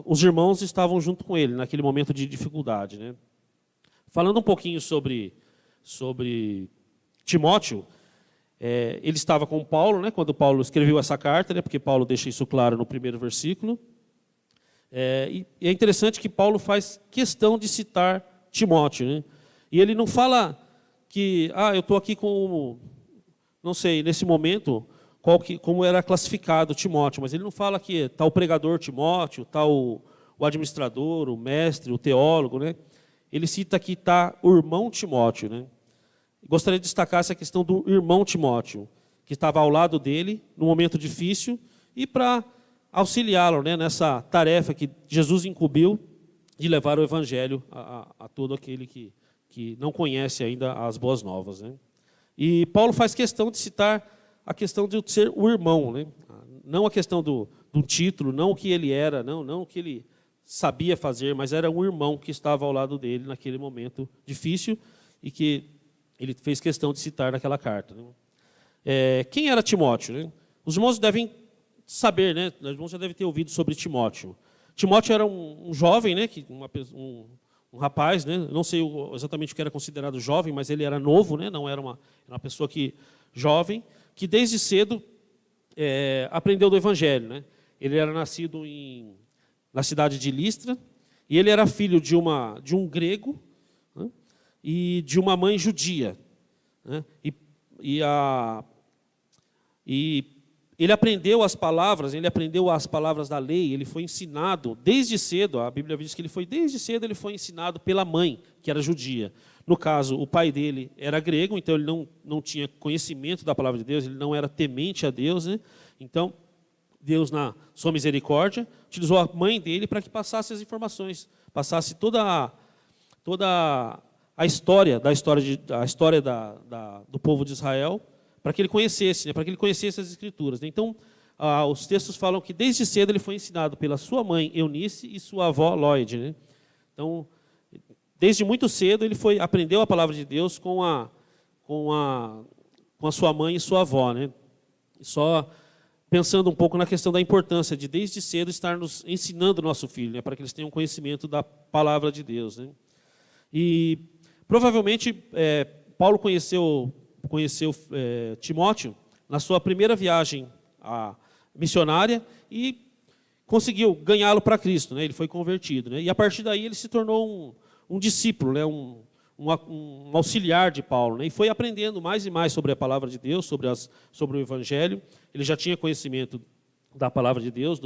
os irmãos estavam junto com ele naquele momento de dificuldade, né? Falando um pouquinho sobre Timóteo, ele estava com Paulo, né, quando Paulo escreveu essa carta, né, porque Paulo deixa isso claro no primeiro versículo. E é interessante que Paulo faz questão de citar Timóteo, né? E ele não fala que, eu estou aqui com, não sei, nesse momento, como era classificado Timóteo, mas ele não fala que está o pregador Timóteo, está o administrador, o mestre, o teólogo, né? Ele cita que está o irmão Timóteo, né? Gostaria de destacar essa questão do irmão Timóteo, que estava ao lado dele num momento difícil e para auxiliá-lo, né, nessa tarefa que Jesus incumbiu de levar o evangelho a todo aquele que não conhece ainda as boas novas, né? E Paulo faz questão de citar a questão de ser o irmão, né? Não a questão do título, não o que ele era, não o que ele sabia fazer, mas era um irmão que estava ao lado dele naquele momento difícil e que ele fez questão de citar naquela carta, né? Quem era Timóteo, né? Os irmãos devem saber, né? Os irmãos já devem ter ouvido sobre Timóteo. Timóteo era um jovem, né? Um rapaz, né? Não sei exatamente o que era considerado jovem, mas ele era novo, né? Não era uma pessoa jovem, que desde cedo aprendeu do Evangelho, né? Ele era nascido na cidade de Listra e ele era filho de um grego, né, e de uma mãe judia, né? E ele aprendeu as palavras da lei, ele foi ensinado desde cedo, a Bíblia diz que desde cedo ele foi ensinado pela mãe, que era judia. No caso, o pai dele era grego, então ele não tinha conhecimento da palavra de Deus, ele não era temente a Deus, né? Então, Deus, na sua misericórdia, utilizou a mãe dele para que passasse as informações, passasse toda a história do povo de Israel, para que ele conhecesse, né, para que ele conhecesse as Escrituras. Então, os textos falam que desde cedo ele foi ensinado pela sua mãe Eunice e sua avó Lloyd, né? Então, desde muito cedo ele aprendeu a palavra de Deus com a sua mãe e sua avó, né? Só pensando um pouco na questão da importância de desde cedo estar nos ensinando o nosso filho, né, para que eles tenham conhecimento da palavra de Deus, né? E provavelmente Paulo conheceu Timóteo na sua primeira viagem missionária e conseguiu ganhá-lo para Cristo, né? Ele foi convertido, né? E a partir daí ele se tornou um discípulo, né? Um auxiliar de Paulo, né? E foi aprendendo mais e mais sobre a palavra de Deus, sobre o Evangelho. Ele já tinha conhecimento da palavra de Deus,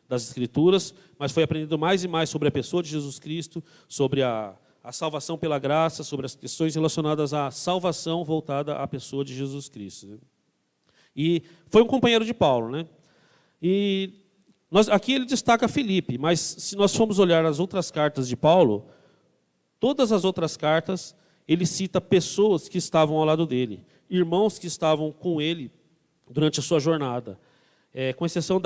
das Escrituras, mas foi aprendendo mais e mais sobre a pessoa de Jesus Cristo, sobre a salvação pela graça, sobre as questões relacionadas à salvação voltada à pessoa de Jesus Cristo, né? E foi um companheiro de Paulo, né? E aqui ele destaca Filipe, mas se nós formos olhar as outras cartas de Paulo, todas as outras cartas, ele cita pessoas que estavam ao lado dele, irmãos que estavam com ele durante a sua jornada. Com exceção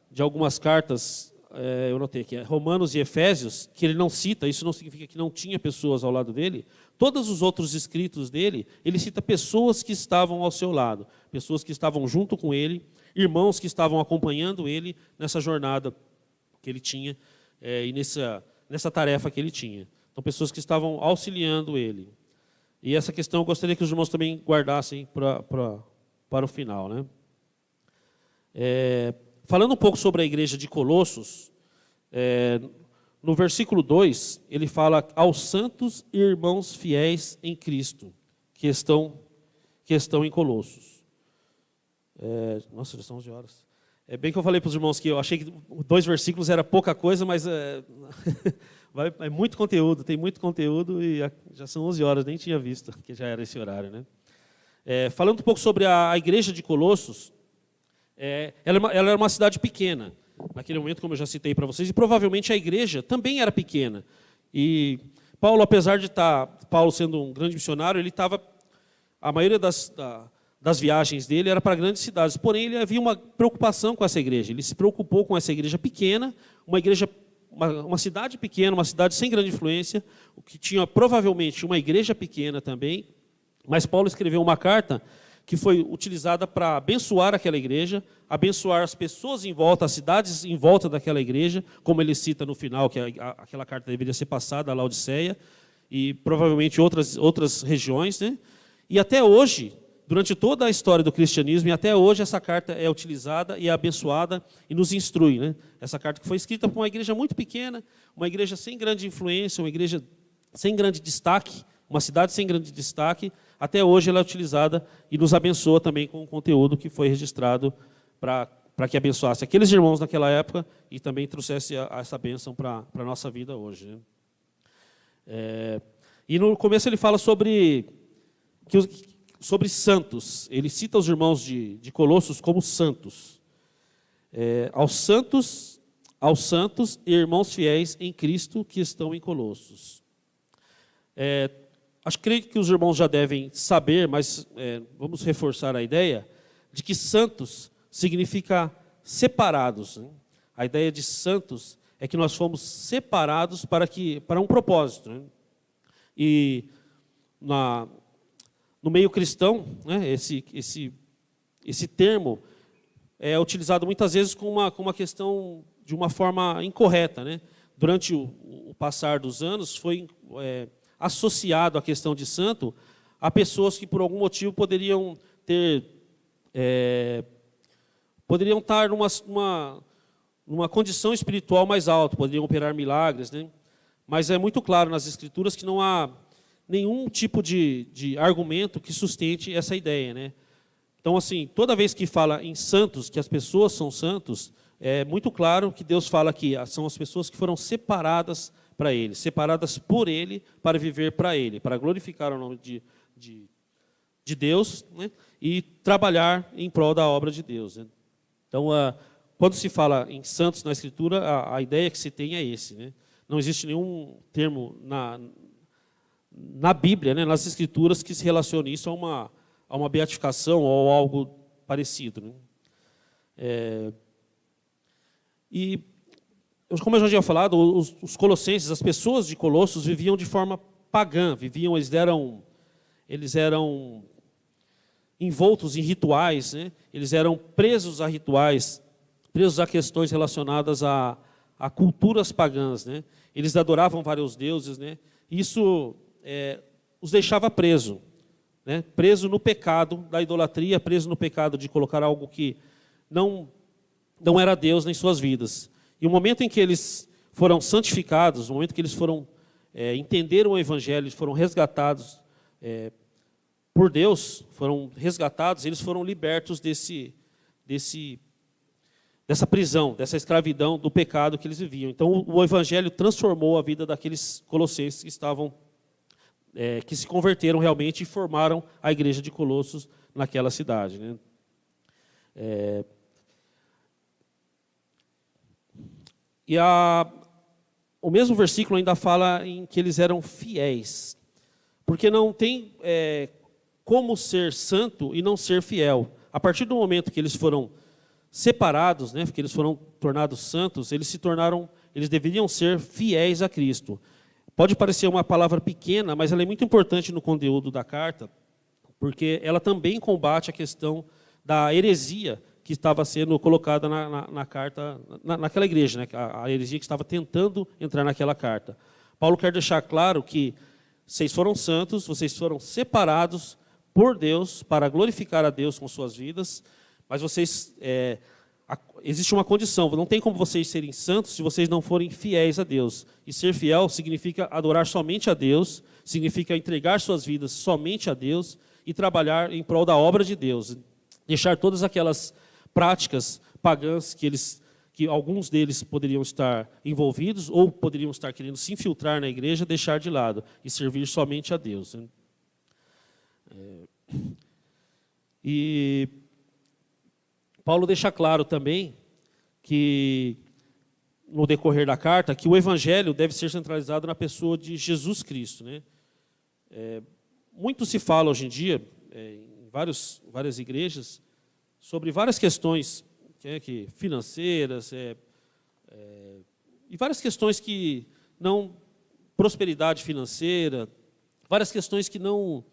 de algumas cartas, eu notei aqui, Romanos e Efésios, que ele não cita, isso não significa que não tinha pessoas ao lado dele. Todos os outros escritos dele, ele cita pessoas que estavam ao seu lado, pessoas que estavam junto com ele, irmãos que estavam acompanhando ele nessa jornada que ele tinha e nessa tarefa que ele tinha. Então, pessoas que estavam auxiliando ele. E essa questão eu gostaria que os irmãos também guardassem para o final, né? Falando um pouco sobre a igreja de Colossos, no versículo 2, ele fala aos santos e irmãos fiéis em Cristo, que estão em Colossos. Nossa, já são 11 horas. É bem que eu falei para os irmãos que eu achei que 2 versículos era pouca coisa, mas é muito conteúdo, tem muito conteúdo e já são 11 horas, nem tinha visto que já era esse horário, né? Falando um pouco sobre a igreja de Colossos, ela era uma cidade pequena, naquele momento, como eu já citei para vocês, e provavelmente a igreja também era pequena. E Paulo, apesar de Paulo sendo um grande missionário, ele estava, a maioria das viagens dele era para grandes cidades, porém ele havia uma preocupação com essa igreja, ele se preocupou com essa igreja pequena, uma cidade pequena, uma cidade sem grande influência, o que tinha provavelmente uma igreja pequena também, mas Paulo escreveu uma carta que foi utilizada para abençoar aquela igreja, abençoar as pessoas em volta, as cidades em volta daquela igreja, como ele cita no final, que aquela carta deveria ser passada a Laodiceia, e provavelmente outras regiões, né? E até hoje, durante toda a história do cristianismo, e até hoje essa carta é utilizada e é abençoada e nos instrui, né? Essa carta que foi escrita por uma igreja muito pequena, uma igreja sem grande influência, uma igreja sem grande destaque, uma cidade sem grande destaque, até hoje ela é utilizada e nos abençoa também com o conteúdo que foi registrado para que abençoasse aqueles irmãos naquela época e também trouxesse essa bênção para a nossa vida hoje, né? E no começo ele fala sobre santos. Ele cita os irmãos de Colossos como santos. Aos santos e irmãos fiéis em Cristo que estão em Colossos. Creio que os irmãos já devem saber, mas vamos reforçar a ideia de que santos significa separados, né? A ideia de santos é que nós fomos separados para um propósito, né? E no meio cristão, né, esse termo é utilizado muitas vezes com uma questão de uma forma incorreta, né? Durante o passar dos anos foi associado à questão de santo a pessoas que por algum motivo poderiam estar numa condição espiritual mais alta, poderiam operar milagres, né? Mas é muito claro nas Escrituras que não há nenhum tipo de argumento que sustente essa ideia, né? Então, assim, toda vez que fala em santos, que as pessoas são santos, é muito claro que Deus fala que são as pessoas que foram separadas para Ele, separadas por Ele para viver para Ele, para glorificar o nome de Deus, né? E trabalhar em prol da obra de Deus, né? Então, quando se fala em santos na Escritura, a ideia que se tem é esse, né? Não existe nenhum termo na Bíblia, né, nas Escrituras, que se relacione isso a uma beatificação ou algo parecido, né? E, como eu já tinha falado, os colossenses, as pessoas de Colossos viviam de forma pagã, eles eram envoltos em rituais, né? Eles eram presos a rituais, presos a questões relacionadas a culturas pagãs, né? Eles adoravam vários deuses, né? Isso os deixava preso, né? Preso no pecado da idolatria, preso no pecado de colocar algo que não era Deus em suas vidas. E o momento em que eles foram santificados, o momento que eles entenderam o Evangelho, foram resgatados por Deus, foram resgatados, eles foram libertos dessa prisão, dessa escravidão do pecado que eles viviam. Então, o Evangelho transformou a vida daqueles colossenses que se converteram realmente e formaram a igreja de Colossos naquela cidade, né? O mesmo versículo ainda fala em que eles eram fiéis, porque não tem como ser santo e não ser fiel. A partir do momento que eles foram separados, né, porque eles foram tornados santos, eles deveriam ser fiéis a Cristo. Pode parecer uma palavra pequena, mas ela é muito importante no conteúdo da carta, porque ela também combate a questão da heresia que estava sendo colocada na carta, naquela igreja, né, a heresia que estava tentando entrar naquela carta. Paulo quer deixar claro que vocês foram santos, vocês foram separados por Deus para glorificar a Deus com suas vidas, mas existe uma condição, não tem como vocês serem santos se vocês não forem fiéis a Deus. E ser fiel significa adorar somente a Deus, significa entregar suas vidas somente a Deus e trabalhar em prol da obra de Deus. Deixar todas aquelas práticas pagãs que alguns deles poderiam estar envolvidos ou poderiam estar querendo se infiltrar na igreja, deixar de lado e servir somente a Deus, né? E Paulo deixa claro também que, no decorrer da carta, que o evangelho deve ser centralizado na pessoa de Jesus Cristo, né? Muito se fala hoje em dia, em várias igrejas, sobre várias questões que financeiras, e várias questões que não... prosperidade financeira, várias questões que não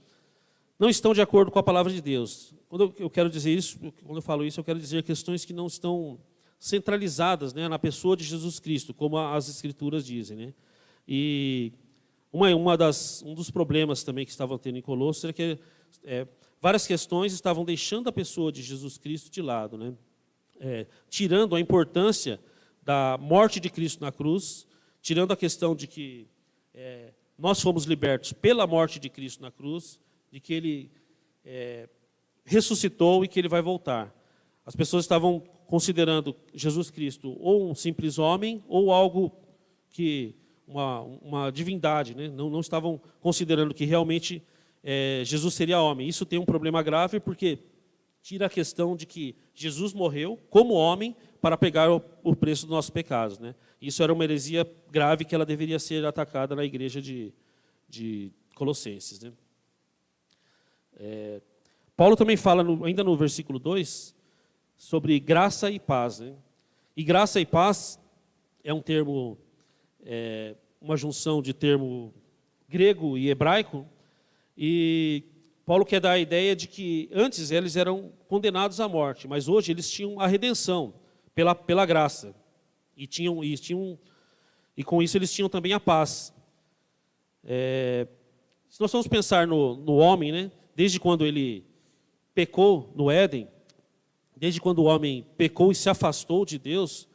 estão de acordo com a palavra de Deus. Quando eu quero dizer isso, quando eu falo isso, eu quero dizer questões que não estão centralizadas, né, na pessoa de Jesus Cristo, como as Escrituras dizem, né? E um dos problemas também que estavam tendo em Colossos era que várias questões estavam deixando a pessoa de Jesus Cristo de lado, né? Tirando a importância da morte de Cristo na cruz, tirando a questão de que nós fomos libertos pela morte de Cristo na cruz, de que Ele ressuscitou e que Ele vai voltar. As pessoas estavam considerando Jesus Cristo ou um simples homem ou algo que uma divindade, né? Não estavam considerando que realmente Jesus seria homem. Isso tem um problema grave porque tira a questão de que Jesus morreu como homem para pegar o preço dos nossos pecados, né? Isso era uma heresia grave que ela deveria ser atacada na igreja de Colossenses, né? Paulo também fala, ainda no versículo 2, sobre graça e paz, né? E graça e paz é um termo, uma junção de termo grego e hebraico, e Paulo quer dar a ideia de que antes eles eram condenados à morte, mas hoje eles tinham a redenção pela graça. E com isso eles tinham também a paz. Se nós formos pensar no homem, né, desde quando ele pecou no Éden, desde quando o homem pecou e se afastou de Deus,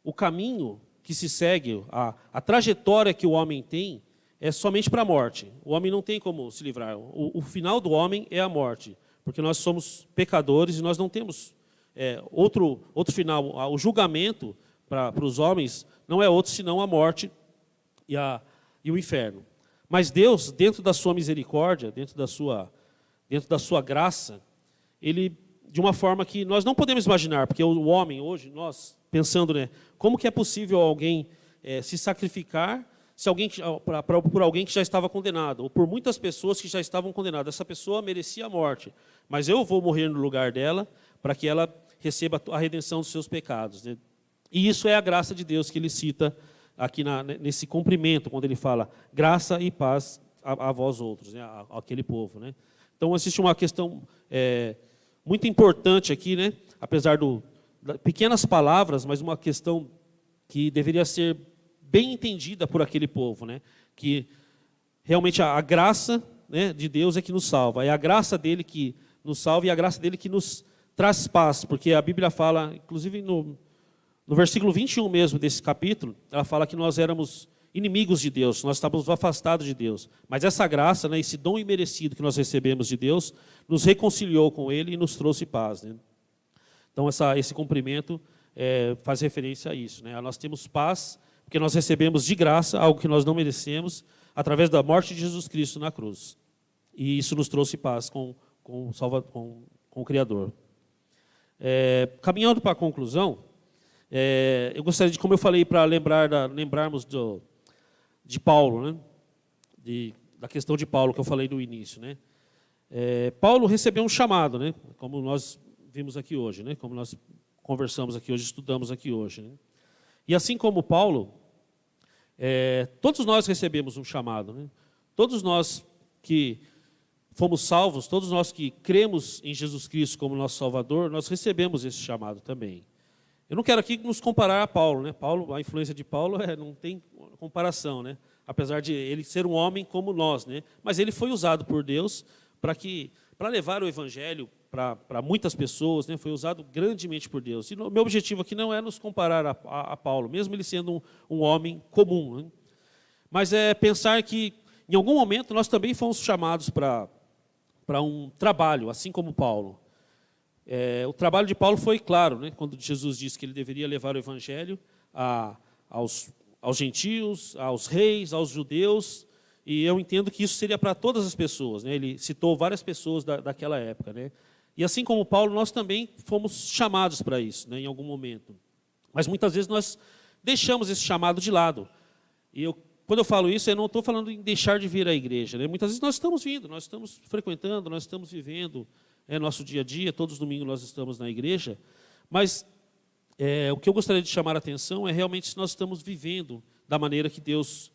o caminho que se segue, a trajetória que o homem tem, é somente para a morte. O homem não tem como se livrar. O final do homem é a morte, porque nós somos pecadores e nós não temos outro final. O julgamento para os homens não é outro senão a morte e o inferno. Mas Deus, dentro da sua misericórdia, dentro da sua graça, Ele, de uma forma que nós não podemos imaginar, porque o homem hoje, nós pensando, né, como que é possível alguém se sacrificar por alguém que já estava condenado, ou por muitas pessoas que já estavam condenadas. Essa pessoa merecia a morte, mas eu vou morrer no lugar dela para que ela receba a redenção dos seus pecados, né? E isso é a graça de Deus que ele cita aqui nesse cumprimento, quando ele fala graça e paz a vós outros, né, aquele povo, né? Então, existe uma questão muito importante aqui, né, apesar de pequenas palavras, mas uma questão que deveria ser bem entendida por aquele povo, né, que realmente a graça, né, de Deus é que nos salva, é a graça dele que nos salva e a graça dele que nos traz paz, porque a Bíblia fala, inclusive no versículo 21 mesmo desse capítulo, ela fala que nós éramos inimigos de Deus, nós estávamos afastados de Deus. Mas essa graça, né, esse dom imerecido que nós recebemos de Deus, nos reconciliou com Ele e nos trouxe paz, né? Então, esse cumprimento faz referência a isso, né? Nós temos paz porque nós recebemos de graça algo que nós não merecemos, através da morte de Jesus Cristo na cruz. E isso nos trouxe paz com o Criador. Caminhando para a conclusão, eu gostaria de, como eu falei, para lembrarmos de Paulo, né? Da questão de Paulo que eu falei no início, né? Paulo recebeu um chamado, né? Como nós vimos aqui hoje, né? Como nós conversamos aqui hoje, estudamos aqui hoje, né? E assim como Paulo, todos nós recebemos um chamado, né? Todos nós que fomos salvos, todos nós que cremos em Jesus Cristo como nosso Salvador, nós recebemos esse chamado também. Eu não quero aqui nos comparar a Paulo, né? A influência de Paulo não tem comparação, né? Apesar de ele ser um homem como nós, né? Mas ele foi usado por Deus para levar o evangelho para muitas pessoas, né? Foi usado grandemente por Deus. E o meu objetivo aqui não é nos comparar a Paulo, mesmo ele sendo um homem comum, né? Mas é pensar que em algum momento nós também fomos chamados para um trabalho, assim como Paulo. O trabalho de Paulo foi claro, né? Quando Jesus disse que ele deveria levar o evangelho aos gentios, aos reis, aos judeus, e eu entendo que isso seria para todas as pessoas, né? Ele citou várias pessoas daquela época, né? E assim como Paulo, nós também fomos chamados para isso, né, em algum momento. Mas muitas vezes nós deixamos esse chamado de lado. E quando eu falo isso, eu não estou falando em deixar de vir à igreja, né? Muitas vezes nós estamos vindo, nós estamos frequentando, nós estamos vivendo nosso dia a dia, todos os domingos nós estamos na igreja, mas o que eu gostaria de chamar a atenção é realmente se nós estamos vivendo da maneira que Deus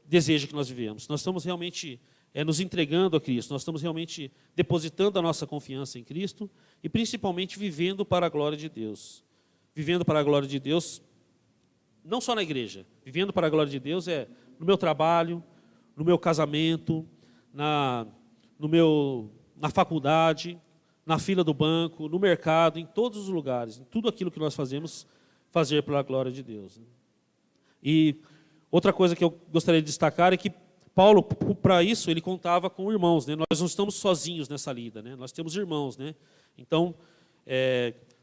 deseja que nós vivemos. Nós estamos realmente nos entregando a Cristo, nós estamos realmente depositando a nossa confiança em Cristo e principalmente vivendo para a glória de Deus. Vivendo para a glória de Deus, não só na igreja, vivendo para a glória de Deus no meu trabalho, no meu casamento, na faculdade, na fila do banco, no mercado, em todos os lugares, em tudo aquilo que nós fazemos, fazer pela glória de Deus. E outra coisa que eu gostaria de destacar é que Paulo, para isso, ele contava com irmãos, né? Nós não estamos sozinhos nessa lida, né? Nós temos irmãos, né? Então,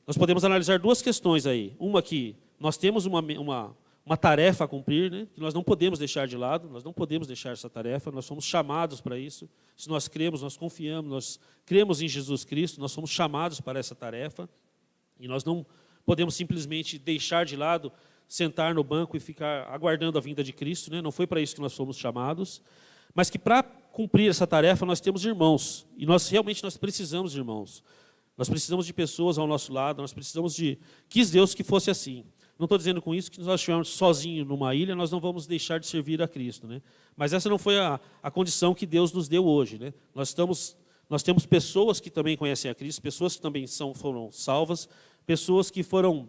nós podemos analisar duas questões aí. Uma que nós temos uma tarefa a cumprir, né, que nós não podemos deixar de lado, nós não podemos deixar essa tarefa, nós somos chamados para isso. Se nós cremos, nós confiamos, nós cremos em Jesus Cristo, nós somos chamados para essa tarefa. E nós não podemos simplesmente deixar de lado, sentar no banco e ficar aguardando a vinda de Cristo, né? Não foi para isso que nós fomos chamados. Mas que para cumprir essa tarefa nós temos irmãos. E nós precisamos de irmãos. Nós precisamos de pessoas ao nosso lado, nós precisamos quis Deus que fosse assim. Não estou dizendo com isso que nós estivermos sozinhos numa ilha, nós não vamos deixar de servir a Cristo, né? Mas essa não foi a condição que Deus nos deu hoje, né? Nós temos pessoas que também conhecem a Cristo, pessoas que também foram salvas, pessoas que foram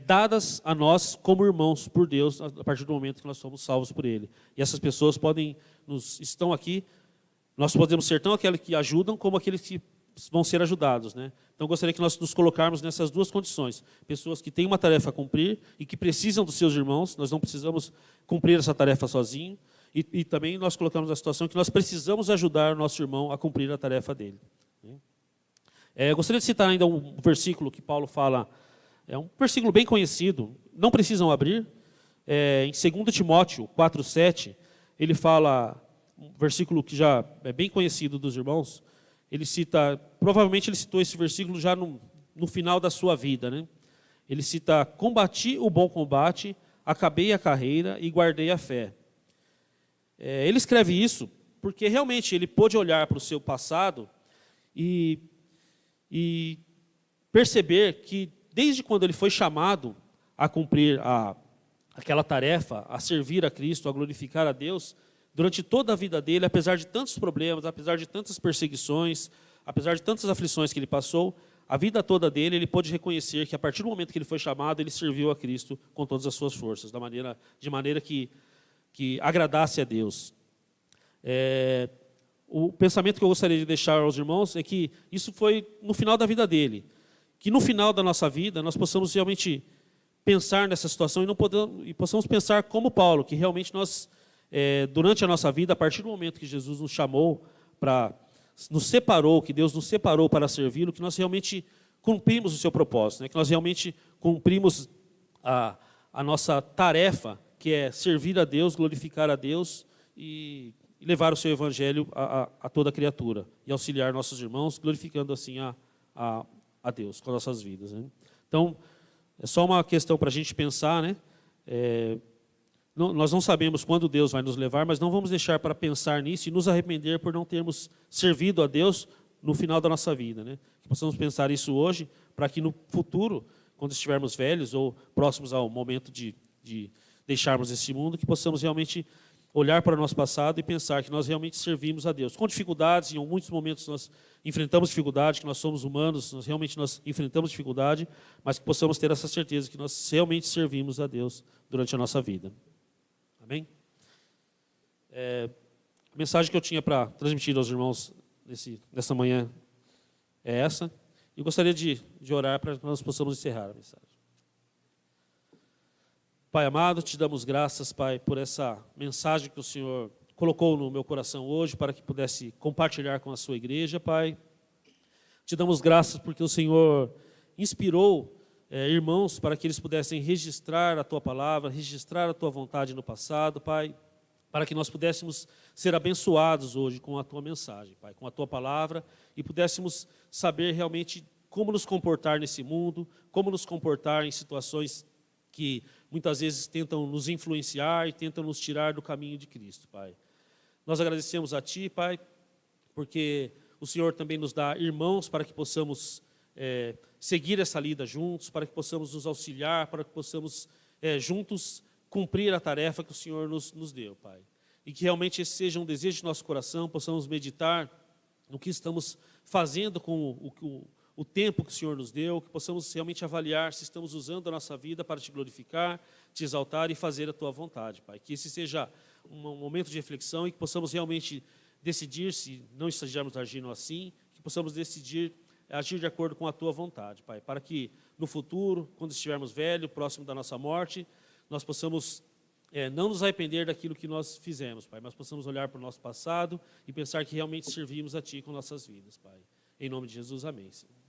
dadas a nós como irmãos por Deus, a partir do momento que nós somos salvos por Ele. E essas pessoas estão aqui, nós podemos ser tão aqueles que ajudam, como aqueles que vão ser ajudados, né? Então, gostaria que nós nos colocarmos nessas duas condições. Pessoas que têm uma tarefa a cumprir e que precisam dos seus irmãos, nós não precisamos cumprir essa tarefa sozinho, e também nós colocamos na situação que nós precisamos ajudar o nosso irmão a cumprir a tarefa dele. Gostaria de citar ainda um versículo que Paulo fala, é um versículo bem conhecido, não precisam abrir, em 2 Timóteo 4,7, ele fala, um versículo que já é bem conhecido dos irmãos. Provavelmente ele citou esse versículo já no final da sua vida, né? Ele cita: combati o bom combate, acabei a carreira e guardei a fé. Ele escreve isso porque realmente ele pôde olhar para o seu passado e perceber que desde quando ele foi chamado a cumprir aquela tarefa, a servir a Cristo, a glorificar a Deus, durante toda a vida dele, apesar de tantos problemas, apesar de tantas perseguições, apesar de tantas aflições que ele passou, a vida toda dele, ele pôde reconhecer que a partir do momento que ele foi chamado, ele serviu a Cristo com todas as suas forças, de maneira que agradasse a Deus. O pensamento que eu gostaria de deixar aos irmãos é que isso foi no final da vida dele. Que no final da nossa vida, nós possamos realmente pensar nessa situação e possamos pensar como Paulo, que realmente nós... durante a nossa vida, a partir do momento que Jesus nos chamou nos separou, que Deus nos separou para servi-lo, que nós realmente cumprimos o seu propósito, né? Que nós realmente cumprimos a nossa tarefa, que é servir a Deus, glorificar a Deus e levar o seu evangelho a toda criatura e auxiliar nossos irmãos, glorificando assim a Deus com as nossas vidas, né? Então, é só uma questão para a gente pensar, né? Nós não sabemos quando Deus vai nos levar, mas não vamos deixar para pensar nisso e nos arrepender por não termos servido a Deus no final da nossa vida, né? Que possamos pensar isso hoje, para que no futuro, quando estivermos velhos ou próximos ao momento de deixarmos esse mundo, que possamos realmente olhar para o nosso passado e pensar que nós realmente servimos a Deus. Com dificuldades, em muitos momentos nós enfrentamos dificuldade, que nós somos humanos, nós enfrentamos dificuldade, mas que possamos ter essa certeza que nós realmente servimos a Deus durante a nossa vida. Amém? A mensagem que eu tinha para transmitir aos irmãos nessa manhã é essa. E gostaria de orar para que nós possamos encerrar a mensagem. Pai amado, te damos graças, Pai, por essa mensagem que o Senhor colocou no meu coração hoje, para que pudesse compartilhar com a sua igreja, Pai. Te damos graças porque o Senhor inspirou irmãos para que eles pudessem registrar a Tua palavra, registrar a Tua vontade no passado, Pai, para que nós pudéssemos ser abençoados hoje com a Tua mensagem, Pai, com a Tua palavra, e pudéssemos saber realmente como nos comportar nesse mundo, como nos comportar em situações que muitas vezes tentam nos influenciar e tentam nos tirar do caminho de Cristo, Pai. Nós agradecemos a Ti, Pai, porque o Senhor também nos dá irmãos para que possamos seguir essa lida juntos, para que possamos nos auxiliar, para que possamos juntos cumprir a tarefa que o Senhor nos deu, Pai. E que realmente esse seja um desejo de nosso coração, possamos meditar no que estamos fazendo com o tempo que o Senhor nos deu, que possamos realmente avaliar se estamos usando a nossa vida para Te glorificar, Te exaltar e fazer a Tua vontade, Pai. Que esse seja um momento de reflexão e que possamos realmente decidir, se não estivermos agindo assim, que possamos decidir agir de acordo com a Tua vontade, Pai, para que no futuro, quando estivermos velhos, próximo da nossa morte, nós possamos não nos arrepender daquilo que nós fizemos, Pai, mas possamos olhar para o nosso passado e pensar que realmente servimos a Ti com nossas vidas, Pai. Em nome de Jesus, amém, Senhor.